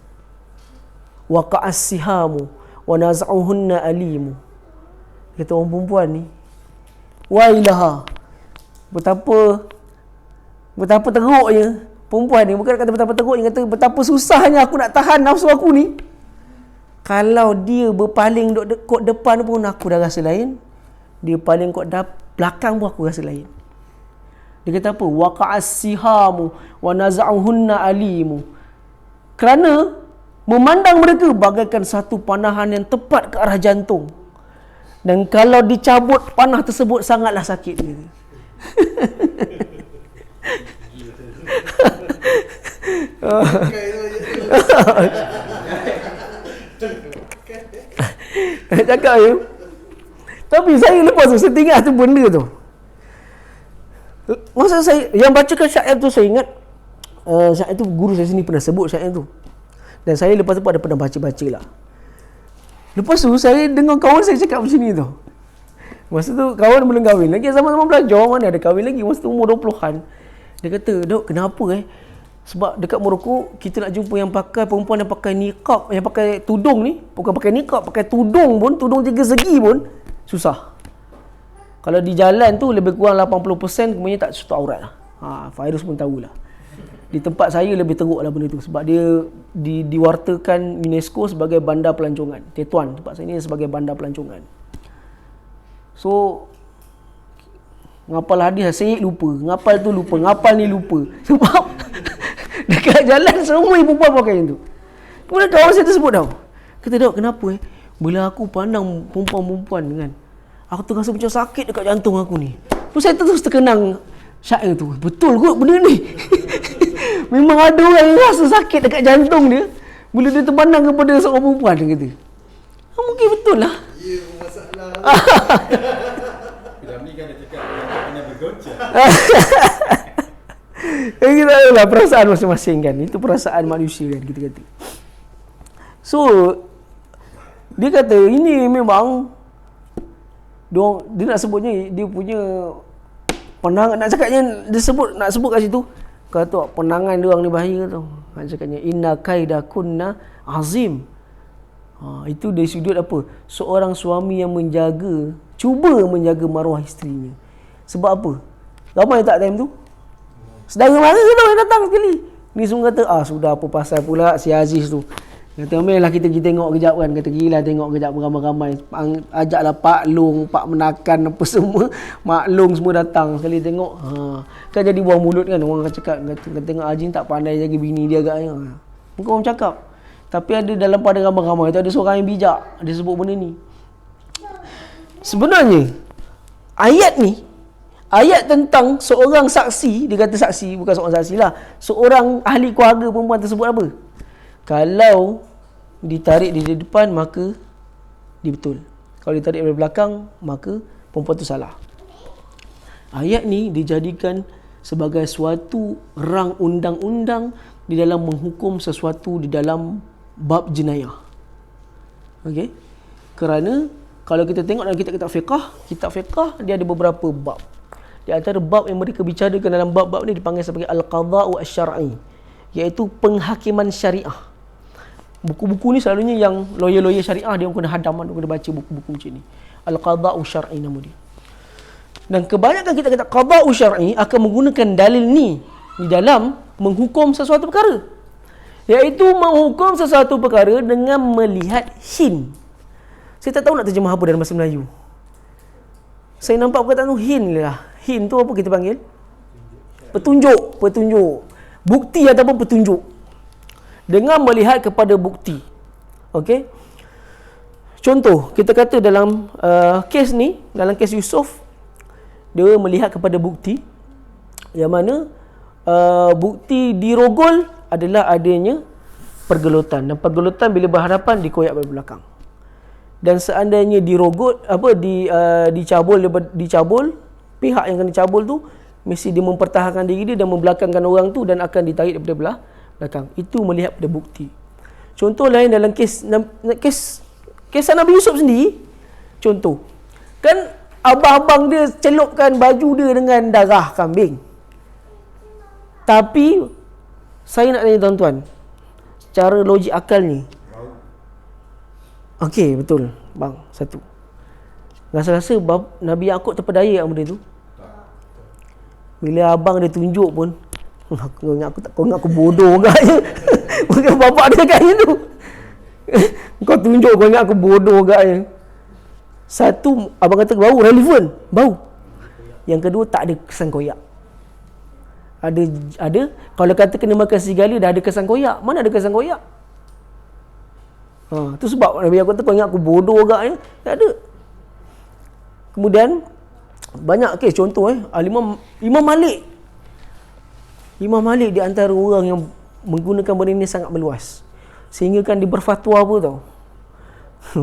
waqa'as sihamu wa naz'uhunna alimu. Kata orang perempuan ni, wailaha, betapa teruknya perempuan ni. Bukan kata betapa teruknya, kata betapa susahnya aku nak tahan nafsu aku ni. Kalau dia berpaling kot depan pun aku dah rasa lain, dia paling kot belakang pun aku rasa lain. Dia kata apa? Waqa'as sihamu wa naz'uhunna alimu. Kerana memandang mereka bagaikan satu panahan yang tepat ke arah jantung. Dan kalau dicabut panah tersebut sangatlah sakit dia. Cakap ya. Tapi saya lepas tu saya tinggal tu benda tu. Masa saya yang bacakan syair tu, saya ingat syair tu guru saya sini pernah sebut syair tu. Dan saya lepas tu pernah baca lah. Lepas tu saya dengar kawan saya cakap macam ni tu. Masa tu kawan belum kahwin lagi, sama-sama belajar, mana ada kahwin lagi, masa tu umur 20-an. Dia kata, "Dok, kenapa sebab dekat Morocco kita nak jumpa yang pakai perempuan yang pakai niqab, yang pakai tudung ni, bukan pakai niqab, pakai tudung pun, tudung 3 segi pun susah. Kalau di jalan tu lebih kurang 80% kemudian tak tutup aurat lah. Fairuz pun tahulah. Di tempat saya lebih teruk lah benda tu, sebab dia diwartakan UNESCO sebagai bandar pelancongan. Tetuan tempat saya ni sebagai bandar pelancongan. So ngapal hadis saya lupa, ngapal tu lupa, ngapal ni lupa. Sebab dekat jalan semua ibu perempuan pakai macam tu. Kemudian kawan saya tersebut tau, kata, "Dok, kenapa bila aku pandang perempuan-perempuan kan, aku terasa macam sakit dekat jantung aku ni." Terus saya terus terkenang syair tu. Betul kot benda ni. Memang ada orang yang rasa sakit dekat jantung dia bila dia terpandang kepada seorang perempuan, dia kata. Mungkin betul lah. Ya, masalah. Bila ni kan dia cakap kena bergoncang. Kita tahulah perasaan masing-masing kan. Itu perasaan manusia kan, kita kata. So dia kata ini memang dia nak sebutnya, dia punya penangan, nak cakapnya dia nak sebut kat situ, kata penangan dia orang ni bahaya tau. Nak cakapnya inna kaida kunna azim. Itu dari sudut apa? Seorang suami yang cuba menjaga maruah isterinya. Sebab apa? Ramai tak time tu? Saudara mara tu yang datang sekali. Ni semua kata, sudah apa pasal pula si Aziz tu. Kata, "Meh lah kita tengok kejap kan." Kata, "Gila tengok kejap beramai-ramai. Ajaklah Pak Long, Pak Menakan apa semua. Mak Long semua datang sekali tengok." Kan jadi buang mulut kan. Orang cakap, kata tengok Ajin tak pandai jaga bini dia agaknya. Muka orang cakap. Tapi ada dalam pada ramai-ramai tu ada seorang yang bijak. Dia sebut benda ni. Sebenarnya ayat ni ayat tentang seorang saksi, dia kata saksi, bukan seorang saksi lah, seorang ahli keluarga perempuan tersebut apa? Kalau ditarik di depan, maka dia betul. Kalau ditarik dari belakang, maka perempuan tu salah. Ayat ni dijadikan sebagai suatu rang undang-undang di dalam menghukum sesuatu di dalam bab jenayah. Okey? Kerana kalau kita tengok dalam kitab-kitab fiqh dia ada beberapa bab. Di antara bab yang mereka bicarakan dalam bab-bab ni dipanggil sebagai al-qadha'u asy-syar'i, iaitu penghakiman syariah. Buku-buku ni selalunya yang lawyer-lawyer syariah dia kena hadam, dia kena baca buku-buku macam ni. Al-qadha'u syar'i nama dia. Dan kebanyakan kita qadha'u syar'i akan menggunakan dalil ni di dalam menghukum sesuatu perkara, iaitu menghukum sesuatu perkara dengan melihat hin. Saya tak tahu nak terjemah apa dalam bahasa Melayu. Saya nampak perkataan tu hin lah. Hin tu apa kita panggil? Petunjuk. Bukti ataupun petunjuk. Dengan melihat kepada bukti. Okey? Contoh, kita kata dalam kes ni, dalam kes Yusuf, dia melihat kepada bukti yang mana bukti dirogol adalah adanya pergelutan, dan pergelutan bila berhadapan dikoyak dari belakang. Dan seandainya dirogol dicabul, pihak yang kena cabul tu mesti dia mempertahankan diri dia dan membelakangkan orang tu dan akan ditarik daripada belakang. Itu melihat pada bukti. Contoh lain dalam kes Nabi Yusuf sendiri, contoh kan abang-abang dia celupkan baju dia dengan darah kambing. Tapi saya nak tanya tuan-tuan, secara logik akal ni, okey, betul bang, satu, rasa-rasa Nabi Yaakob terpedaya benda tu. Bila abang dia tunjuk pun, kau ingat aku bodoh agaknya. Bukan bapak dia kat tu. Kau tunjuk, kau ingat aku bodoh agaknya. Satu, abang kata bau relevan, bau. Yang kedua, tak ada kesan koyak. Ada kalau kata kena makan serigala dah ada kesan koyak. Mana ada kesan koyak? Tu sebab Nabi aku kata kau ingat aku bodoh agaknya. Tak ada. Kemudian banyak kes contoh Imam Malik di antara orang yang menggunakan benda ni sangat meluas, sehingga kan dia berfatwa apa tau.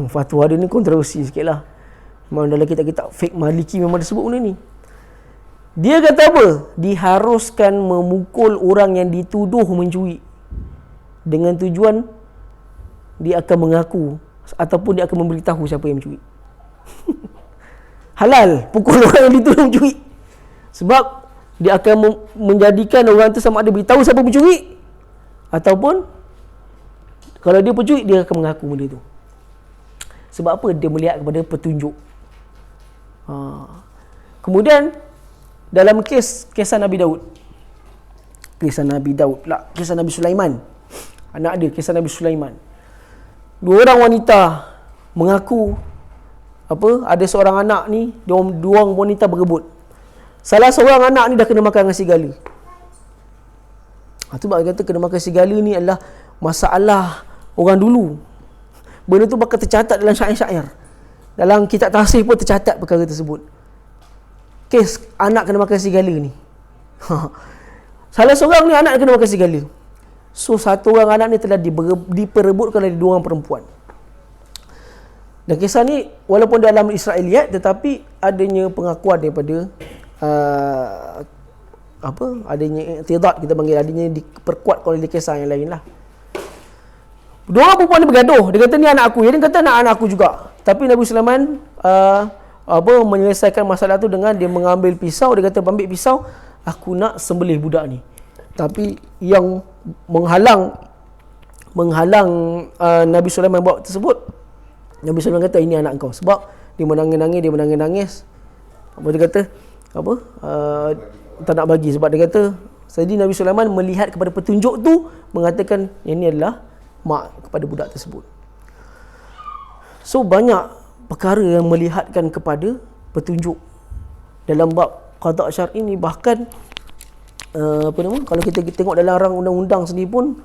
Fatwa dia ni kontroversi sikit lah. Memang dalam kitab-kitab fiqh Maliki memang disebut benda ni. Dia kata apa? Diharuskan memukul orang yang dituduh mencuri dengan tujuan dia akan mengaku ataupun dia akan memberitahu siapa yang mencuri. Halal pukul orang yang dituduh mencuri, sebab dia akan menjadikan orang tu sama ada beritahu siapa pencuri ataupun kalau dia pencuri dia akan mengaku benda tu. Sebab apa? Dia melihat kepada petunjuk. Kemudian dalam kisah Nabi Daud, kisah Nabi Sulaiman, anak dia, kisah Nabi Sulaiman. Dua orang wanita mengaku ada seorang anak ni, dua orang wanita berebut. Salah seorang anak ni dah kena makan dengan serigala. Itu sebab dia kata kena makan serigala ni adalah masalah orang dulu. Benda tu bakal tercatat dalam syair-syair. Dalam kitab tafsir pun tercatat perkara tersebut. Kes anak kena makan serigala ni. Salah seorang ni anak kena makan serigala. So satu orang anak ni telah diperebutkan oleh dua orang perempuan. Dan kisah ni walaupun dalam Israiliyat, tetapi adanya pengakuan daripada adanya i'tidad, kita panggil, adanya diperkuatkan oleh kisah yang lain lah. Dua orang perempuan ni bergaduh. Dia kata ni anak aku, dia kata anak aku juga. Tapi Nabi Sulaiman menyelesaikan masalah tu dengan dia mengambil pisau. Dia kata ambil pisau, aku nak sembelih budak ni. Tapi yang menghalang Nabi Sulaiman buat tersebut, Nabi Sulaiman kata ini anak kau. Sebab dia menangis. Dia kata tak nak bagi. Sebab dia kata jadi Nabi Sulaiman melihat kepada petunjuk tu, mengatakan ini adalah mak kepada budak tersebut. So banyak perkara yang melihatkan kepada petunjuk dalam bab qada' syar'i ni. Bahkan kalau kita tengok dalam rang undang-undang sendiri pun,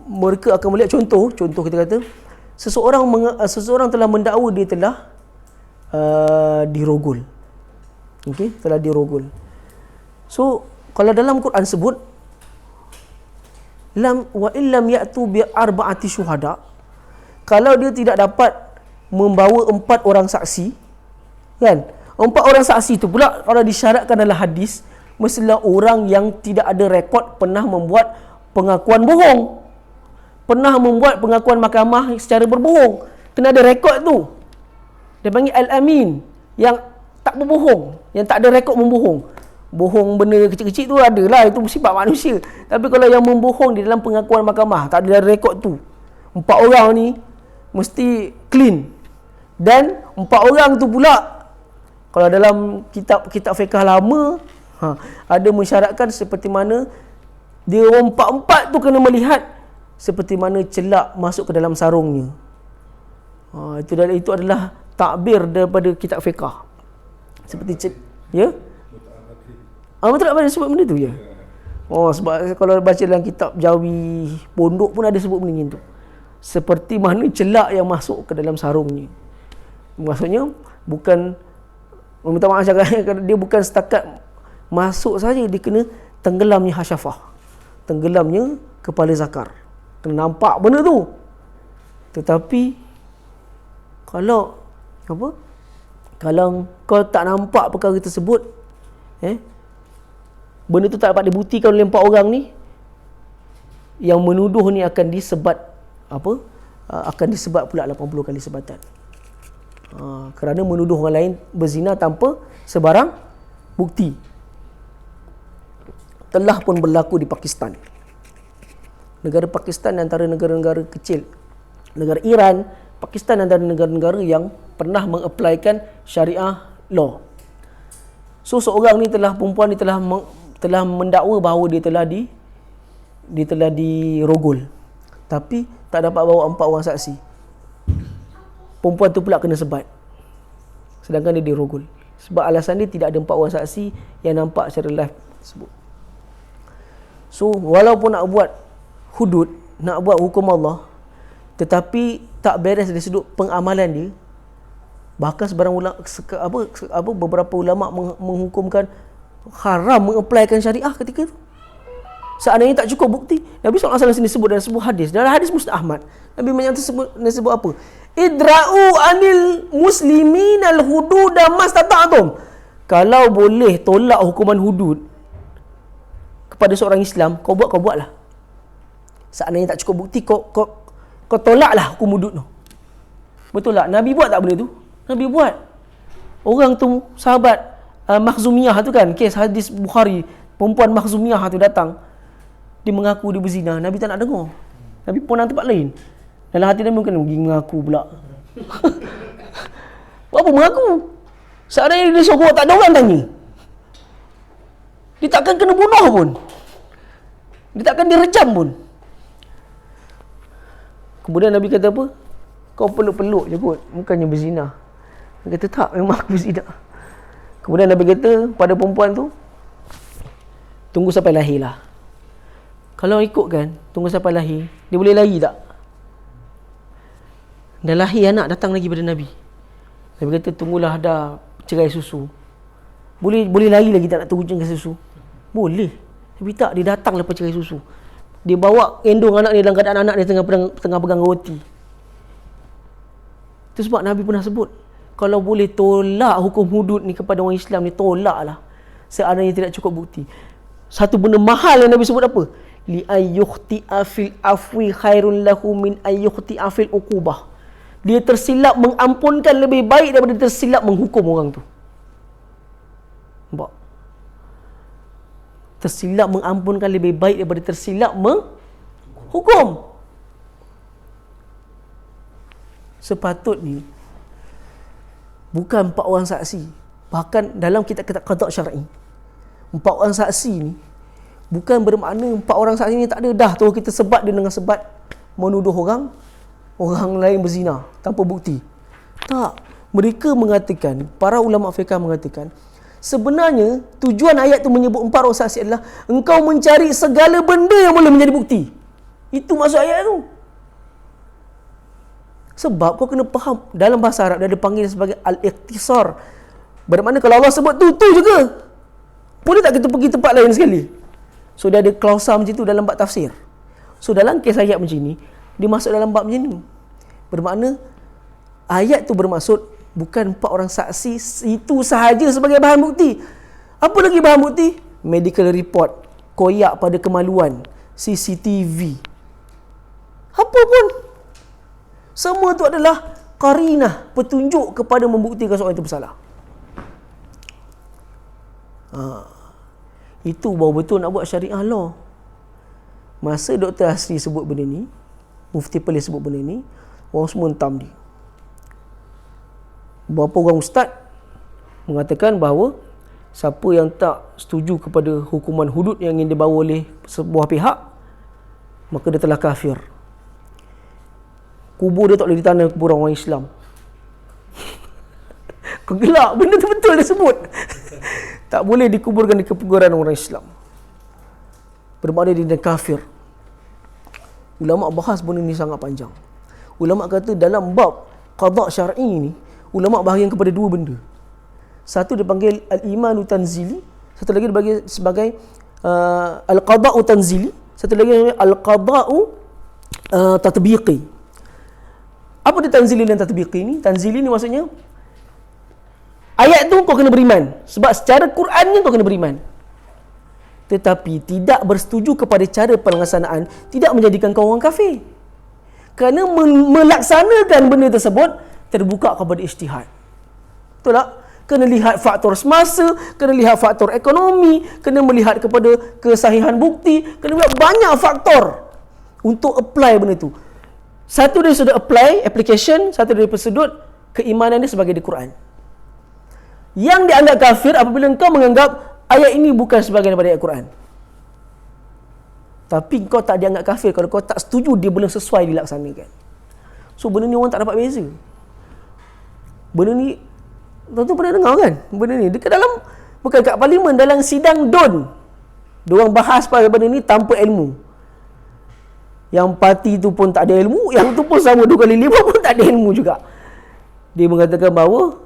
mereka akan melihat contoh kita kata seseorang telah mendakwa dia telah dirogol. Okey, telah dirogol. So, kalau dalam Quran sebut lam wa illam ya'tu bi arba'ati syuhada, kalau dia tidak dapat membawa 4 orang saksi, kan? 4 orang saksi tu pula kalau disyaratkan dalam hadis, mestilah orang yang tidak ada rekod pernah membuat pengakuan bohong. Pernah membuat pengakuan mahkamah secara berbohong. Kena ada rekod tu. Dia panggil al-amin, yang tak berbohong, yang tak ada rekod membohong. Bohong benda kecil-kecil tu adalah, itu sifat manusia. Tapi kalau yang membohong di dalam pengakuan mahkamah, tak ada rekod tu, 4 orang ni mesti clean. Dan 4 orang tu pula, kalau dalam kitab fiqh lama, ada mensyaratkan seperti mana dia orang 4 tu kena melihat seperti mana celak masuk ke dalam sarungnya. Itu adalah takbir daripada kitab fiqh. Seperti ya? Betul tak ada sebut benda tu je? Sebab kalau baca dalam kitab Jawi pondok pun ada sebut benda tu. Seperti mana celak yang masuk ke dalam sarungnya. Maksudnya bukan, minta maaf cakap, dia bukan setakat masuk saja, dia kena tenggelamnya hasyafah, tenggelamnya kepala zakar, kena nampak benda tu. Tetapi kalau kau tak nampak perkara tersebut, benda tu tak dapat dibuktikan oleh 4 orang ni, yang menuduh ni akan disebat akan disebat pula 80 kali sebatan. Kerana menuduh orang lain berzina tanpa sebarang bukti. Telah pun berlaku di Pakistan. Negara Pakistan antara negara-negara kecil. Negara Iran, Pakistan antara negara-negara yang pernah mengaplikan syariah law. So seorang ni perempuan ni telah mendakwa bahawa dia telah dirogol. Tapi tak dapat bawa 4 orang saksi. Perempuan tu pula kena sebat. Sedangkan dia dirogol. Sebab alasan dia tidak ada 4 orang saksi yang nampak secara live tersebut. So walaupun nak buat hudud, nak buat hukum Allah, tetapi tak beres dari sudut pengamalan dia. Bahkan sebarang beberapa ulama menghukumkan haram mengaplikan syariah ketika itu. Seandainya tak cukup bukti. Nabi SAW sini sebut dalam sebuah hadis, dalam hadis Musnad Ahmad, Nabi menyebut apa? Idra'u anil muslimin al-hudud mastata'tum. Kalau boleh tolak hukuman hudud kepada seorang Islam, kau buatlah. Seandainya tak cukup bukti, kau tolaklah hukum hudud tu. Betul tak? Nabi buat tak benda tu? Nabi buat. Orang tu, sahabat Makhzumiyah tu kan, kes hadis Bukhari, perempuan Makhzumiyah tu datang, dia mengaku dia berzina. Nabi tak nak dengar. Nabi pun nak tempat lain. Dalam hati Nabi mungkin pergi mengaku pula. Apa mengaku? Seandainya dia sorok, tak ada orang tanya. Dia takkan kena bunuh pun. Dia takkan direjam pun. Kemudian Nabi kata apa? Kau peluk-peluk je kot, bukannya berzina. Dia kata tak, memang aku berzina. Kemudian Nabi kata pada perempuan tu, tunggu sampai lahir lah. Kalau ikut kan, tunggu sampai lahir, dia boleh lari tak? Dah lahir anak datang lagi pada Nabi. Nabi kata tunggulah dah cerai susu. Boleh lari lagi tak nak tunggu cerai susu? Boleh. Tapi tak, dia datang lepas cerai susu. Dia bawa endong anak dia dalam keadaan anak dia tengah pegang roti. Itu sebab Nabi pernah sebut, kalau boleh tolak hukum hudud ni kepada orang Islam ni, tolaklah. Seandainya tidak cukup bukti. Satu benda mahal yang Nabi sebut apa? Li ayyukhti'a fil afwi khairun lahu min ayyukhti'a fil uqubah. Dia tersilap mengampunkan lebih baik daripada tersilap menghukum orang tu. Nampak? Tersilap mengampunkan lebih baik daripada tersilap menghukum. Sepatutnya bukan 4 orang saksi. Bahkan dalam kitab-kitab qada' syar'i, 4 orang saksi ni bukan bermakna 4 orang saksi ni tak ada. Dah tu kita sebat dia dengan sebat menuduh orang lain berzina tanpa bukti. Tak. Mereka mengatakan, para ulama fiqh mengatakan, sebenarnya tujuan ayat tu menyebut 4 orang saksi adalah engkau mencari segala benda yang boleh menjadi bukti. Itu maksud ayat tu. Sebab kau kena faham, dalam bahasa Arab dia ada panggil sebagai al-ikhtisar. Bermakna kalau Allah sebut tu juga. Boleh tak kita pergi tempat lain sekali? So dia ada klausa macam tu dalam bab tafsir. So dalam kes ayat macam ni, dia masuk dalam bab macam ni. Bermakna ayat tu bermaksud bukan 4 orang saksi itu sahaja sebagai bahan bukti. Apa lagi bahan bukti? Medical report, koyak pada kemaluan, CCTV, apa pun. Semua tu adalah qarinah, petunjuk kepada membuktikan seorang itu bersalah. Itu baru betul nak buat syariah law. Masa Dr. Hasri sebut benda ni, Mufti Perlis sebut benda ni, orang semua hentam dia. Beberapa orang ustaz mengatakan bahawa siapa yang tak setuju kepada hukuman hudud yang ingin dibawa oleh sebuah pihak, maka dia telah kafir. Kubur dia tak boleh ditanam kuburan orang Islam. Kau gelak, benda tu betul dia sebut. Tak boleh dikuburkan di kuburan orang Islam. Bermakna dia kafir. Ulama bahas benda ni sangat panjang. Ulama kata dalam bab qada syar'i ni, ulama bahagian kepada 2 benda. Satu dipanggil al-imanu tanzili, satu lagi dibagi sebagai al-qada'u tanzili, satu lagi al-qada'u tatbiqi. Apa dia tanzili dan tatbiqi ni? Tanzili ni maksudnya ayat tu kau kena beriman. Sebab secara Qurannya kau kena beriman. Tetapi tidak bersetuju kepada cara pelaksanaan tidak menjadikan kau orang kafir. Kerana melaksanakan benda tersebut terbuka kepada ijtihad. Betul tak? Kena lihat faktor semasa, kena lihat faktor ekonomi, kena melihat kepada kesahihan bukti, kena lihat banyak faktor untuk apply benda tu. Satu dari sudut application, satu dari sudut keimanan dia sebagai di Quran. Yang dianggap kafir apabila engkau menganggap ayat ini bukan sebahagian daripada ayat Quran. Tapi kau tak dianggap kafir kalau kau tak setuju dia belum sesuai dilaksanakan. So benda ni orang tak dapat beza. Benda ni tuan-tuan pernah dengar kan? Benda ni dekat dalam, bukan kat parlimen, dalam sidang DUN. Diorang bahas pada benda ni tanpa ilmu. Yang parti tu pun tak ada ilmu, yang tu pun sama 2 kali 5 pun tak ada ilmu juga. Dia mengatakan bahawa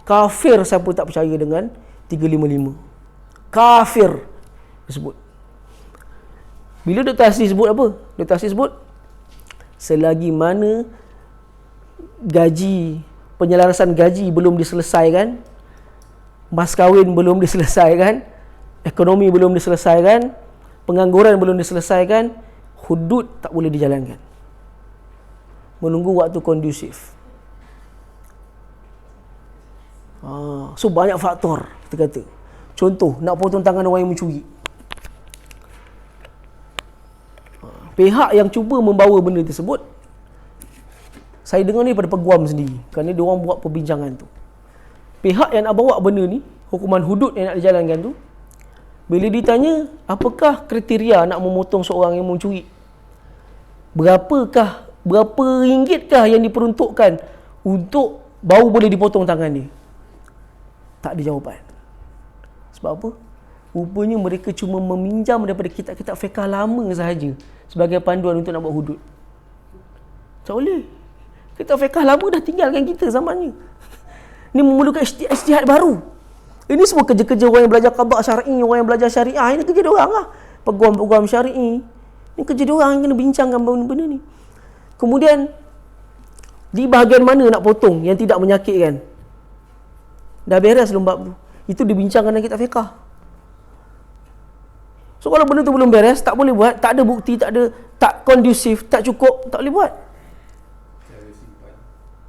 kafir siapa tak percaya dengan 355. Kafir disebut. Bila Dr. Hasri sebut apa? Dr. Hasri sebut selagi mana gaji, penyelarasan gaji belum diselesaikan, mas kahwin belum diselesaikan, ekonomi belum diselesaikan, pengangguran belum diselesaikan, hudud tak boleh dijalankan. Menunggu waktu kondusif. So banyak faktor kita kata. Contoh, nak potong tangan orang yang mencuri. Pihak yang cuba membawa benda tersebut, saya dengar ni daripada peguam sendiri, kerana dia orang buat perbincangan tu. Pihak yang nak bawa benda ni, hukuman hudud yang nak dijalankan tu, bila ditanya apakah kriteria nak memotong seorang yang mencuri, berapa ringgit yang diperuntukkan untuk baru boleh dipotong tangan dia, tak ada jawapan. Sebab apa? Rupanya mereka cuma meminjam daripada kitab-kitab fiqh lama sahaja sebagai panduan untuk nak buat hudud. Tak boleh. Kitab fiqh lama dah tinggalkan kita zamannya. Ini memerlukan ijtihad baru. Ini semua kerja-kerja orang yang belajar qada syar'i, orang yang belajar syariah. Ini kerja diorang lah. Peguam-peguam syar'i. Ini kerja diorang yang kena bincangkan benda-benda ni. Kemudian, di bahagian mana nak potong yang tidak menyakitkan? Dah beres belum bab tu? Itu dibincangkan dalam kitab fiqh. So kalau benda tu belum beres, tak boleh buat, tak ada bukti, tak kondusif, tak cukup, tak boleh buat.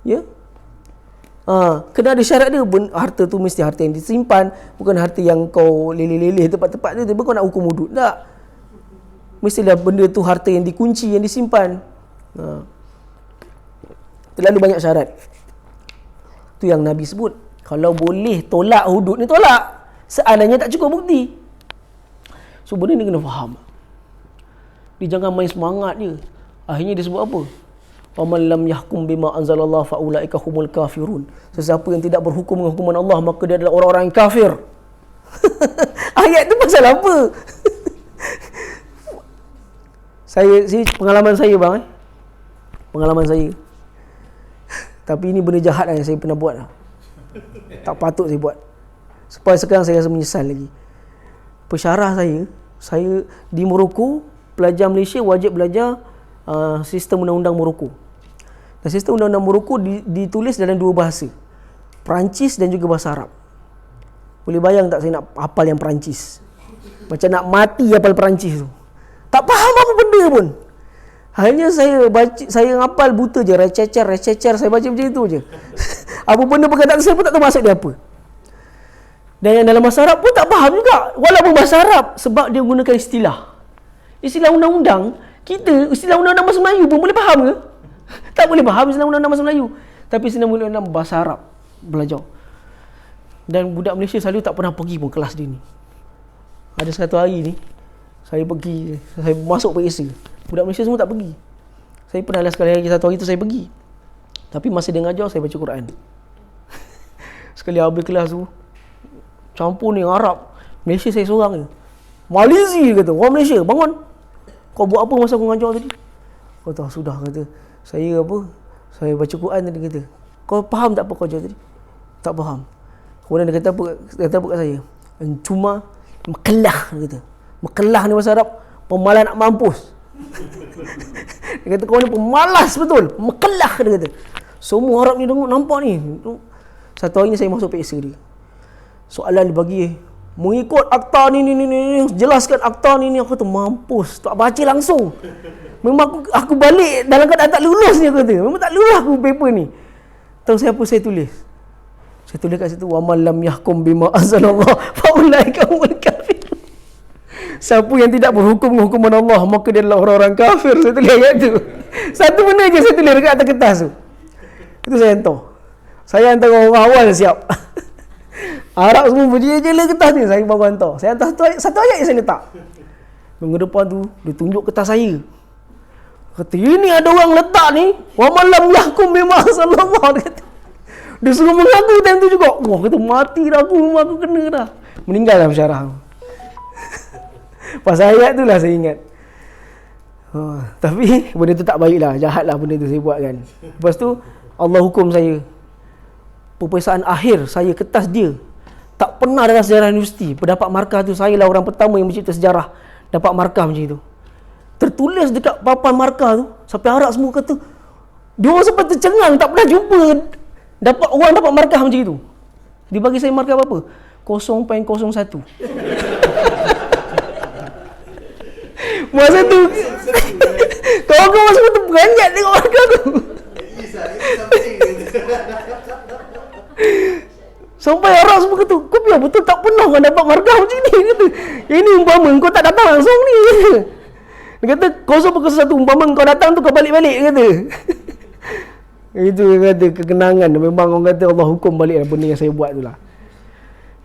Ya? Kena ada syarat dia. Harta tu mesti harta yang disimpan, bukan harta yang kau leleh-leleh tempat-tempat tu, tiba kau nak hukum hudud. Tak. Mestilah benda tu harta yang dikunci, yang disimpan. Terlalu banyak syarat. Tu yang Nabi sebut. Kalau boleh tolak hudud ni, tolak. Seandainya tak cukup bukti. So benda ni kena faham. Dia jangan main semangat je. Akhirnya dia sebut apa? Waman lam yahkum bima anzalallah faulaika humul kafirun. Sesiapa yang tidak berhukum dengan hukuman Allah, maka dia adalah orang-orang yang kafir. Ayat tu pasal apa? Sini pengalaman saya bang. Pengalaman saya. Tapi ini benda jahat lah yang saya pernah buat lah. Tak patut saya buat. Sampai sekarang saya rasa menyesal lagi. Pensyarah saya di Morocco, pelajar Malaysia wajib belajar sistem undang-undang Morocco. Dan sistem undang-undang Morocco ditulis dalam dua bahasa, Perancis dan juga bahasa Arab. Boleh bayang tak saya nak hafal yang Perancis? Macam nak mati hafal Perancis tu. Tak faham apa benda pun. Hanya saya baca, saya hafal buta je, rececer, saya baca macam itu je. Apa benda perkataan saya pun tak tahu maksud dia apa. Dan yang dalam bahasa Arab pun tak faham juga. Walaupun bahasa Arab, sebab dia gunakan istilah undang-undang. Kita istilah undang-undang bahasa Melayu pun boleh faham ke? Tak boleh faham istilah undang-undang bahasa Melayu. Tapi istilah undang-undang bahasa Arab belajar. Dan budak Malaysia selalu tak pernah pergi pun kelas dia ni. Ada satu hari ni saya masuk periksa. Budak Malaysia semua tak pergi. Saya pernah sekali lagi, satu hari tu saya pergi. Tapi masa dia ngajar saya baca Quran. Sekali habis kelas tu, campur ni Arab, Malaysia saya seorang je. Malaysia kata, orang Malaysia, bangun. Kau buat apa masa aku ngajar tadi? Kau tahu sudah kata. Saya baca Quran tadi kata. Kau faham tak apa kau ajar tadi? Tak faham. Kemudian dia kata apa kat saya? Cuma mekelah, dia kata. Mekelah ni bahasa Arab, pemalas nak mampus. Dia kata kau ni pemalas betul. Mekelah, dia kata. Semua Arab ni nampak ni. Satu hari ni saya masuk periksa dia. Soalan dia bagi, mengikut akta ni, jelaskan akta ni. Aku kata mampus, tak baca langsung. Memang aku balik dalam keadaan tak lulus ni, aku kata. Memang tak lulus aku paper ni. Tahu saya apa saya tulis? Saya tulis kat situ, wa man lam yahkum bima anzalallah fa ulaika humul kafirun. Siapa yang tidak berhukum dengan hukuman Allah, maka dia adalah orang-orang kafir. Saya tulis ayat tu. Satu benda je saya tulis dekat atas kertas tu. Itu saya hantar. Saya hantar orang awal siap. Arab semua berjela-jela kertas ni, saya baru hantar. Saya hantar satu ayat yang saya letak. Minggu depan tu dia tunjuk kertas saya. Kata, ini ada orang letak ni, wa man lam yahkum bima anzalallah, dia kata. Dia suruh mengaku time tu juga. Wah, kata mati dah aku, memang aku kena dah. Meninggal dalam syarah. Pasal ayat tu lah saya ingat. Tapi benda tu tak baik lah, jahat lah benda tu saya buat kan. Lepas tu Allah hukum saya. Peperiksaan akhir saya kertas dia. Tak pernah dalam sejarah universiti pendapat markah tu saya lah orang pertama yang mencipta sejarah dapat markah macam itu. Tertulis dekat papan markah tu, sampai Arab semua kata dia orang sampai tercengang, tak pernah jumpa orang dapat markah macam itu. Dia bagi saya markah berapa? 0.01. Masa tu kawan-kawan semua tu beranjat tengok markah tu. Sampai Arab semua kata, kau biar betul tak pernah kau dapat markah macam ni, kata. Ini umpama kau tak datang langsung ni, kata. Dia kata 0.01 umpama kau datang tu kau balik-balik, kata. Itu dia kata kekenangan. Memang orang kata Allah hukum balik benda yang saya buat tu lah.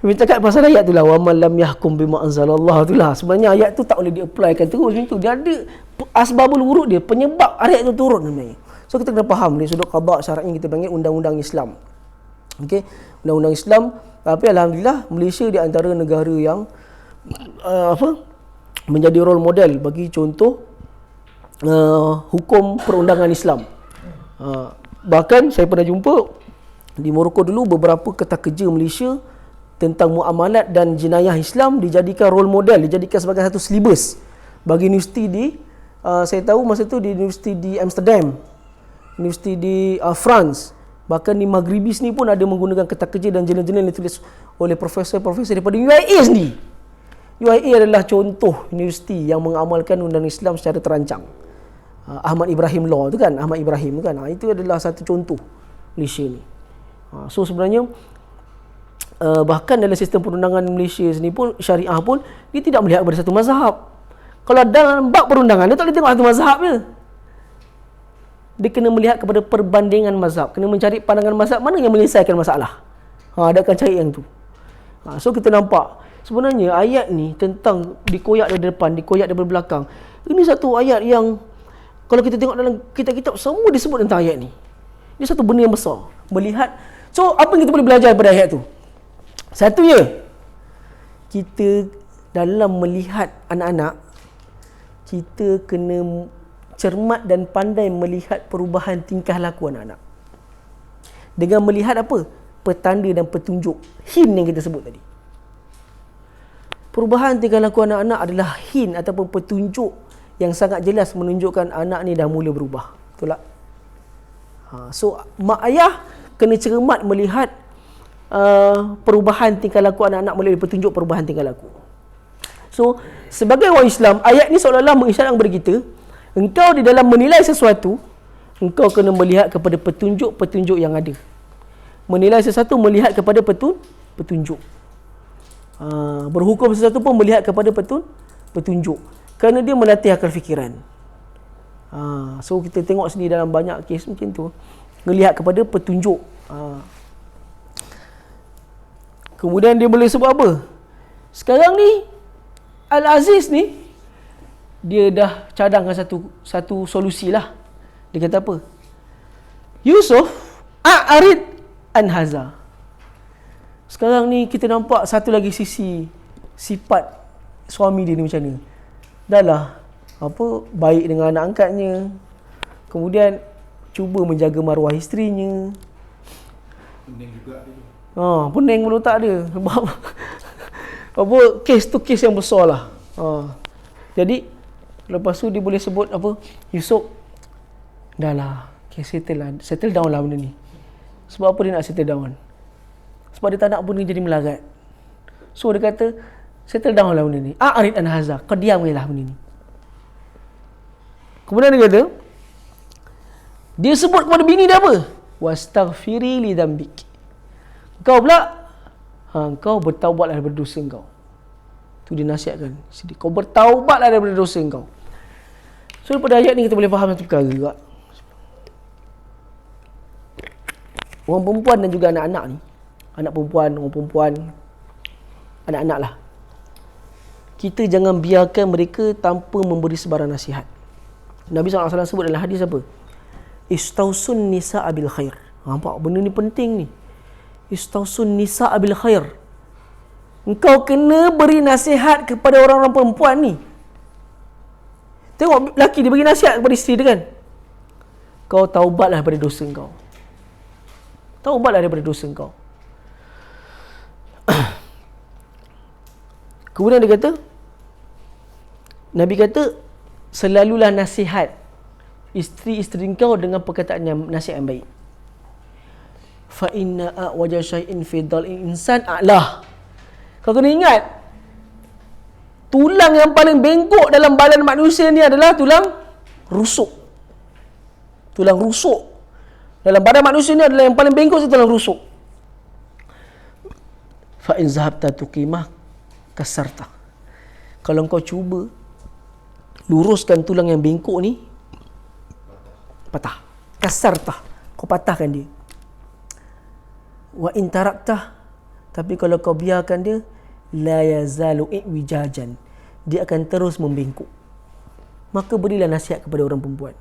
Dia cakap pasal ayat tu lah, wa man lam yahkum bima anzalallah tu lah. Sebenarnya ayat tu tak boleh di-applykan terus macam tu. Dia ada asbabul wurud dia, penyebab ayat tu turun sebenarnya. So kita kena faham dari sudut qada syar'i kita panggil undang-undang Islam. Okey, undang-undang Islam. Tapi alhamdulillah Malaysia di antara negara yang menjadi role model bagi contoh hukum perundangan Islam. Bahkan saya pernah jumpa di Morocco dulu beberapa kertas kerja Malaysia tentang muamalat dan jenayah Islam dijadikan role model, dijadikan sebagai satu silibus bagi universiti di saya tahu masa tu di universiti di Amsterdam, universiti di France, bahkan di Maghribis ni pun ada menggunakan kertas kerja dan jurnal-jurnal yang ditulis oleh profesor-profesor daripada UIA sendiri. UIA adalah contoh universiti yang mengamalkan undang Islam secara terancang. Ahmad Ibrahim Law tu kan, Ahmad Ibrahim tu kan, itu adalah satu contoh Malaysia ni. So sebenarnya bahkan dalam sistem perundangan Malaysia sendiri pun, syariah pun, dia tidak melihat kepada satu mazhab. Kalau dalam bab perundangan, dia tak boleh tengok satu mazhab je. Dia kena melihat kepada perbandingan mazhab, kena mencari pandangan mazhab mana yang menyelesaikan masalah. Dia akan cari yang tu. So kita nampak sebenarnya ayat ni tentang dikoyak dari depan, dikoyak dari belakang. Ini satu ayat yang kalau kita tengok dalam kitab-kitab semua disebut tentang ayat ni. Ini satu benda yang besar. Melihat. So apa yang kita boleh belajar daripada ayat tu? Satunya, kita dalam melihat anak-anak, kita kena cermat dan pandai melihat perubahan tingkah laku anak-anak. Dengan melihat apa? petanda dan petunjuk, hin yang kita sebut tadi. Perubahan tingkah laku anak-anak adalah hin ataupun petunjuk yang sangat jelas menunjukkan anak ni dah mula berubah. Betul tak? So mak ayah kena cermat melihat perubahan tingkah laku anak-anak melalui petunjuk perubahan tingkah laku. So sebagai orang Islam, ayat ni seolah-olah mengisyaratkan kepada kita, engkau di dalam menilai sesuatu, engkau kena melihat kepada petunjuk-petunjuk yang ada. Menilai sesuatu melihat kepada petunjuk. Berhukum sesuatu pun melihat kepada petunjuk. Kerana dia melatih akal fikiran. So kita tengok sendiri dalam banyak kes macam tu, melihat kepada petunjuk. Kemudian dia boleh sebut apa? Sekarang ni Al-Aziz ni dia dah cadangkan satu solusi lah. Dia kata apa? Yusuf a'rid an haza. Sekarang ni kita nampak satu lagi sisi sifat suami dia ni macam ni. Dah lah baik dengan anak angkatnya. Kemudian cuba menjaga maruah isterinya. Pening juga dia. Pening pun tak dia. Sebab kes tu kes yang besar lah. Jadi lepas tu dia boleh sebut Yusuf, dah lah, settle down lah benda ni. Sebab apa dia nak settle down? Sebab dia tak nak benda ni jadi melarat. So dia kata, settle down lah benda ni. A'rid an haza, kau diamlah benda ni. Kemudian dia kata, dia sebut kepada bini dia apa? Wastaghfiri li dzambik. Kau pula, kau bertaubatlah daripada dosa kau. Tu dia nasihatkan. Kau bertaubatlah daripada dosa kau. So daripada ayat ni kita boleh faham satu perkara juga. Orang perempuan dan juga anak-anak ni, anak perempuan, orang perempuan, anak-anak lah, kita jangan biarkan mereka tanpa memberi sebarang nasihat. Nabi SAW sebut dalam hadis apa? Istausun nisa abil khair. Nampak benda ni penting ni. Istausun nisa abil khair. Engkau kena beri nasihat kepada orang-orang perempuan ni. Tengok lelaki dia bagi nasihat kepada isteri dia kan. Kau taubatlah daripada dosa kau. Taubatlah daripada dosa kau. Kemudian dia kata, Nabi kata, selalulah nasihat isteri-isteri kau dengan perkataan yang nasihat yang baik. Fa inna a'waja syai'in fi dhal'il insan a'lah. Kau kena ingat, tulang yang paling bengkok dalam badan manusia ni adalah tulang rusuk. Tulang rusuk dalam badan manusia ni adalah yang paling bengkok, tulang rusuk. Fa in zahabta tuqimah kasarta. Kalau kau cuba luruskan tulang yang bengkok ni, patah. Kasarta, kau patahkan dia. Wa in tarakta, tapi kalau kau biarkan dia, la yazalu i'wijajan, dia akan terus membengkok. Maka berilah nasihat kepada orang perempuan.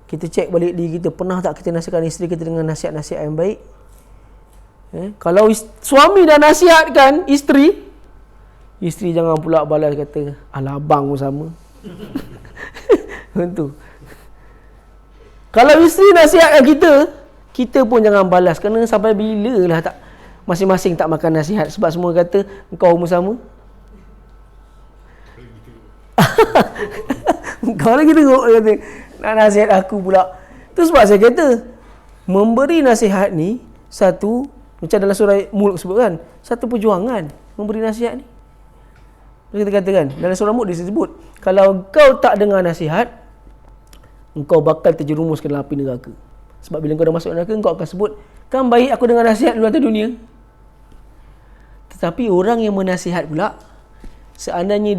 Kita cek balik diri kita, pernah tak kita nasihatkan isteri kita dengan nasihat-nasihat yang baik? Kalau suami dah nasihatkan isteri jangan pula balas kata, alah abang pun sama. Tentu. Kalau isteri nasihatkan kita pun jangan balas. Kerana sampai bila lah tak masing-masing tak makan nasihat. Sebab semua kata engkau pun sama. Kau lagi tengok kata nak nasihat aku pula. Tu sebab saya kata memberi nasihat ni satu, macam dalam surah Mulk sebut kan, satu perjuangan memberi nasihat ni. Kita katakan dalam surah Mulk disebut, kalau kau tak dengar nasihat, engkau bakal terjerumus ke dalam api neraka. Sebab bila kau dah masuk neraka, kau akan sebut, kan baik aku dengar nasihat dulu atas dunia. Tetapi orang yang menasihat pula, seandainya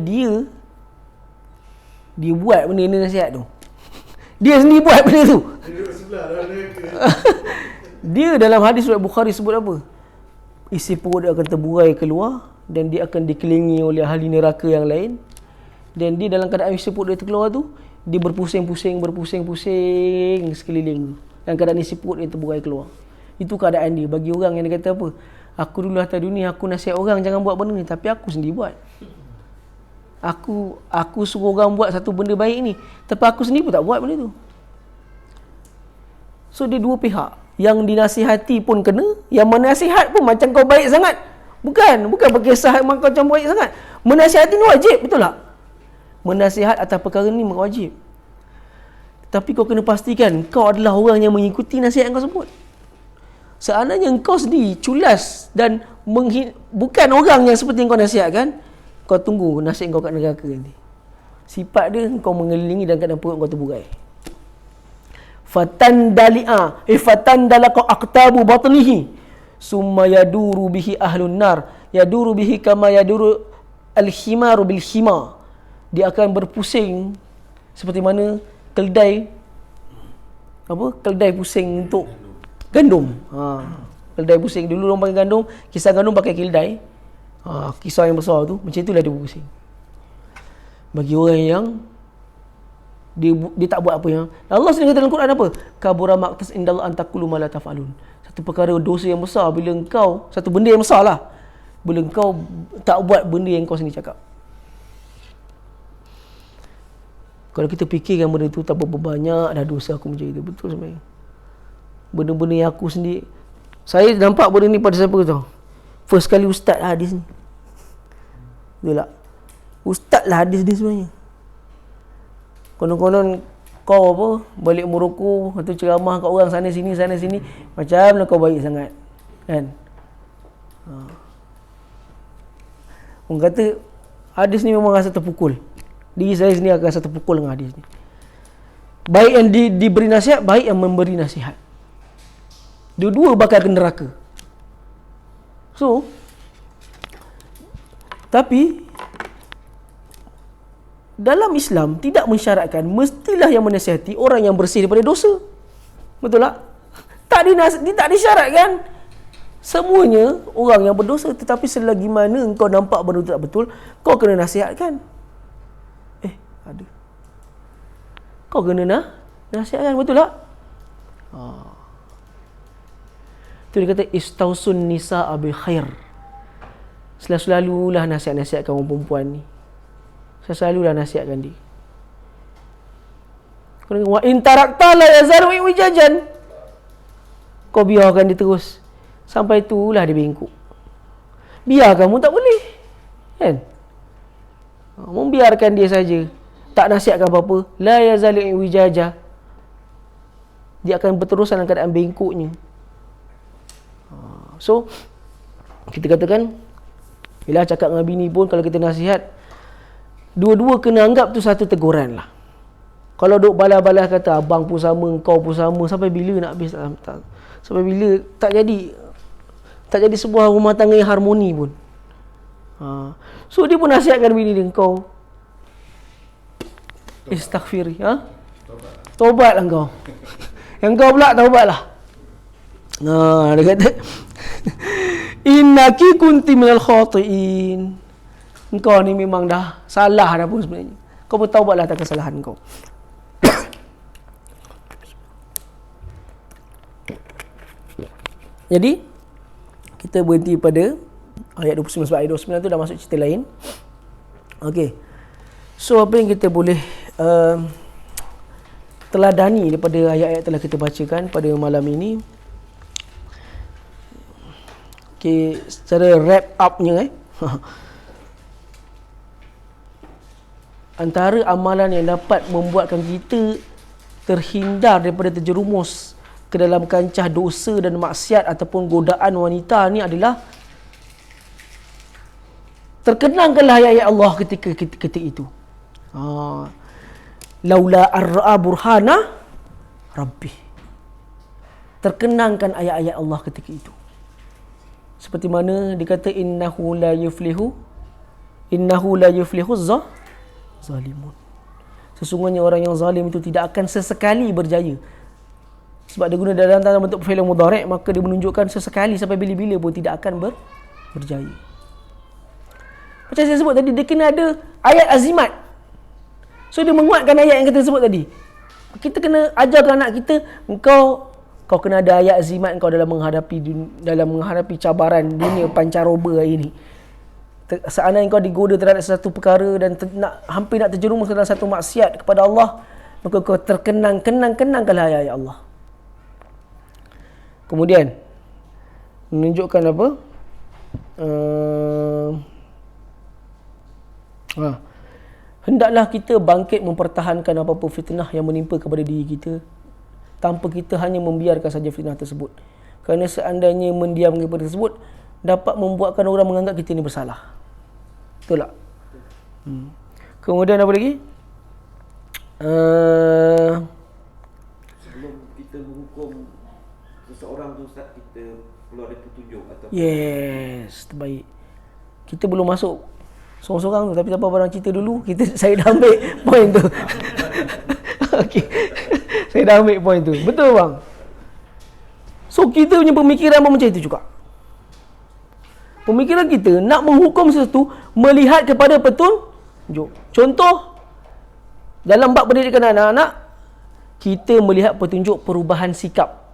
dia buat benda ni nasihat tu, dia sendiri buat benda tu, dia dalam hadis riwayat Bukhari sebut apa? Isi perut dia akan terburai keluar dan dia akan dikelilingi oleh ahli neraka yang lain. Dan dia dalam keadaan isi perut dia terkeluar tu, dia berpusing-pusing sekeliling. Dalam keadaan isi perut dia terburai keluar. Itu keadaan dia. Bagi orang yang dia kata apa? Aku dulu atas dunia, aku nasihat orang jangan buat benda ni, tapi aku sendiri buat. Aku suruh orang buat satu benda baik ni, tapi aku sendiri pun tak buat benda tu. So dia dua pihak. Yang dinasihati pun kena, yang menasihat pun macam kau baik sangat. Bukan berkisah macam baik sangat. Menasihati ni wajib, betul tak? Menasihat atas perkara ni wajib. Tapi kau kena pastikan kau adalah orang yang mengikuti nasihat kau sebut. Seandainya kau sendiri culas dan bukan orang yang seperti yang kau nasihatkan, kau tunggu nasihat kau kat neraka nanti. Sifat dia kau mengelilingi dan kadang perut kau terburai. Fatandalaka aqtabu batnihi summa yaduru bihi ahlun nar yaduru bihi kama yaduru al-himaru bil hima. Dia akan berpusing seperti mana keldai pusing untuk gandum. Keldai pusing dulu orang pakai gandum, kisar gandum pakai keldai. Kisar yang besar tu macam itulah dia berpusing. Bagi orang yang dia tak buat apa yang Allah sendiri kata dalam Quran apa? Kabura maqtas indallah an taqulu ma la taf'alun. Satu perkara dosa yang besar bila engkau, satu benda yang besar lah, bila engkau tak buat benda yang kau sendiri cakap. Kalau kita fikirkan benda tu tak berapa banyak dah dosa aku macam itu. Betul sebenarnya. Benda-benda yang aku sendiri, saya nampak benda ni pada siapa tau? First kali ustaz lah hadis ni. Betul tak? Ustaz lah hadis ni sebenarnya. Konon-konon kau apa, balik Morocco atau ceramah kat orang sana sini macam mana kau baik sangat kan. Orang kata hadis ni memang rasa terpukul. Diri saya sendiri akan rasa terpukul dengan hadis ni. Baik yang diberi nasihat, baik yang memberi nasihat, dua-dua bakal ke neraka. So tapi dalam Islam tidak mensyaratkan mestilah yang menasihati orang yang bersih daripada dosa. Betul tak? Tak disyaratkan. Semuanya orang yang berdosa, tetapi selagi mana engkau nampak benda tu tak betul, kau kena nasihatkan. Ada. Kau kena nasihatkan, betul tak? Itu dia kata istausun nisa'a bil khair. Selalulah nasihatkan orang perempuan ni. Saya selalulah nasihatkan dia. Wa in tarakta la yazaru wijajan. Kau biarkan dia terus sampai itulah dia bengkok. Biar kamu tak boleh. Kan? Membiarkan dia saja. Tak nasihatkan apa-apa, la yazalu wijaja. Dia akan berterusan dalam keadaan bengkoknya. So kita katakan, bila cakap dengan bini pun kalau kita nasihat, dua-dua kena anggap tu satu teguran lah. Kalau duk balas-balas kata abang pun sama, kau pun sama, sampai bila nak habis tak? Sampai bila tak jadi sebuah rumah tangga yang harmoni pun. So dia pun nasihatkan bini dia, kau istighfari, tobatlah kau. Yang kau pula taubatlah. Dia kata innaki kunti minal khati'in. Engkau ni memang dah salah dah pun sebenarnya. Kau bertaubatlah atas kesalahan kau. Jadi kita berhenti pada ayat 29. Sebab ayat 29 tu dah masuk cerita lain. Okey. So apa yang kita boleh teladani daripada ayat-ayat telah kita bacakan pada malam ini. Okey, secara wrap up-nya antara amalan yang dapat membuatkan kita terhindar daripada terjerumus ke dalam kancah dosa dan maksiat ataupun godaan wanita ni adalah terkenangkanlah ayat-ayat Allah ketika itu. Laula ar-ra'a burhana Rabbi. Terkenangkan ayat-ayat Allah ketika itu. Seperti mana dikata innahu la yuflihu zalimun. Sesungguhnya orang yang zalim itu tidak akan sesekali berjaya. Sebab dia guna dalam bentuk fi'il mudhari', maka dia menunjukkan sesekali sampai bila-bila pun tidak akan berjaya. Macam saya sebut tadi, dia kena ada ayat azimat. So dia menguatkan ayat yang kita sebut tadi. Kita kena ajarkan anak kita, kau kena ada ayat azimat kau dalam menghadapi cabaran dunia pancaroba hari ini. Seandainya kau digoda terhadap satu perkara dan hampir nak terjerumus dalam satu maksiat kepada Allah, maka kau kenangkanlah ayat Allah. Kemudian menunjukkan apa? Hendaklah kita bangkit mempertahankan apa-apa fitnah yang menimpa kepada diri kita, tanpa kita hanya membiarkan saja fitnah tersebut. Kerana seandainya mendiam kepada tersebut dapat membuatkan orang menganggap kita ini bersalah. Betul tak? Kemudian apa lagi? Sebelum kita menghukum seseorang tu Ustaz, kita perlu ada petunjuk atau Yes, terbaik. Kita belum masuk sorang-sorang tu, tapi tak apa, barang cerita dulu. Saya dah ambil poin tu. Okey. Saya dah ambil poin tu. Betul bang? So kita punya pemikiran pun macam itu juga. Pemikiran kita nak menghukum sesuatu melihat kepada petunjuk. Contoh dalam bab pendidikan anak-anak, kita melihat petunjuk perubahan sikap.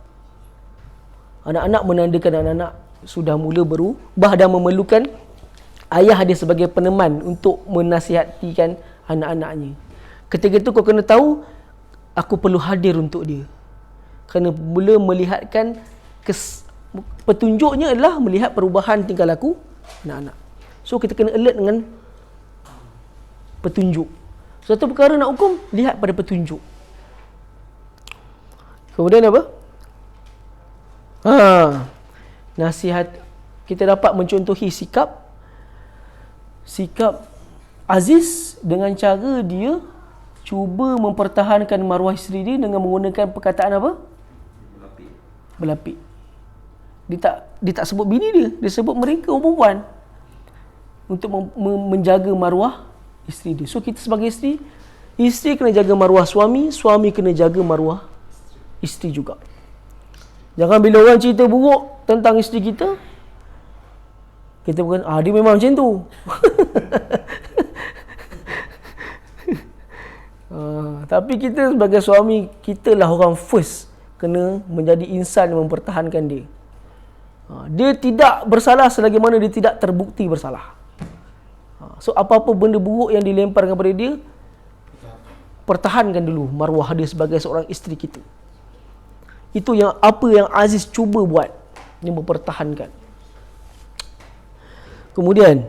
Anak-anak menandakan anak-anak sudah mula berubah dan memerlukan ayah dia sebagai peneman untuk menasihatikan anak-anaknya. Ketika itu kau kena tahu, aku perlu hadir untuk dia. Kerana mula melihatkan petunjuknya adalah melihat perubahan tingkah laku anak-anak. So kita kena alert dengan petunjuk. Suatu perkara nak hukum, lihat pada petunjuk. Kemudian apa? Nasihat, kita dapat mencontohi sikap Aziz dengan cara dia cuba mempertahankan maruah isteri dia dengan menggunakan perkataan apa? Berlapik. Dia tak sebut bini dia sebut mereka orang perempuan untuk menjaga maruah isteri dia. So kita sebagai isteri kena jaga maruah suami kena jaga maruah isteri juga. Jangan bila orang cerita buruk tentang isteri kita bukan, dia memang macam tu. Tapi kita sebagai suami, kita lah orang first kena menjadi insan yang mempertahankan dia. Dia tidak bersalah selagi mana dia tidak terbukti bersalah. So apa-apa benda buruk yang dilemparkan kepada dia, pertahankan dulu maruah dia sebagai seorang isteri kita. Itu apa yang Aziz cuba buat, dia mempertahankan. Kemudian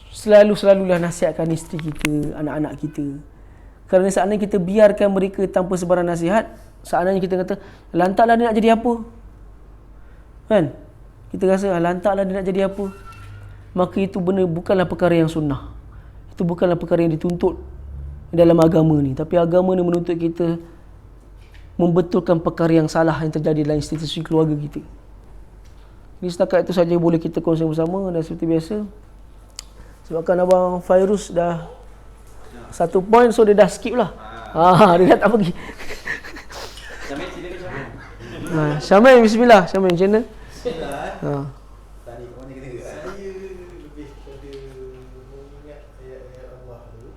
selalulah nasihatkan isteri kita, anak-anak kita. Kerana seandainya kita biarkan mereka tanpa sebarang nasihat, seandainya kita kata lantaklah dia nak jadi apa, kan, kita rasa lantaklah dia nak jadi apa, maka itu benda bukanlah perkara yang sunnah. Itu bukanlah perkara yang dituntut dalam agama ni. Tapi agama ni menuntut kita membetulkan perkara yang salah yang terjadi dalam institusi keluarga kita. Jadi setakat itu saja boleh kita kongsi bersama. Dan seperti biasa, sebabkan Abang Fairuz dah 1 point, so dia dah skip lah. Dia dah tak pergi. Syamil, silakan Syamil. Syamil, bismillah. Syamil, macam mana? Bismillah. Tadi ke mana kita? Saya lebih pada mengingat ayat-ayat Allah tu.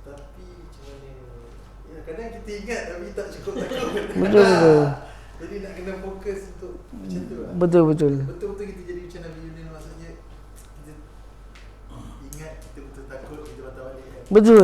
Tapi macam mana? Ya, kadang kita ingat tapi tak cukup takut. Betul. Jadi nak kena fokus untuk macam tu lah. Betul. Betul-betul kita jadi macam Nabi Yunus, maksudnya kita ingat, kita betul takut, kita patah balik kan. Betul.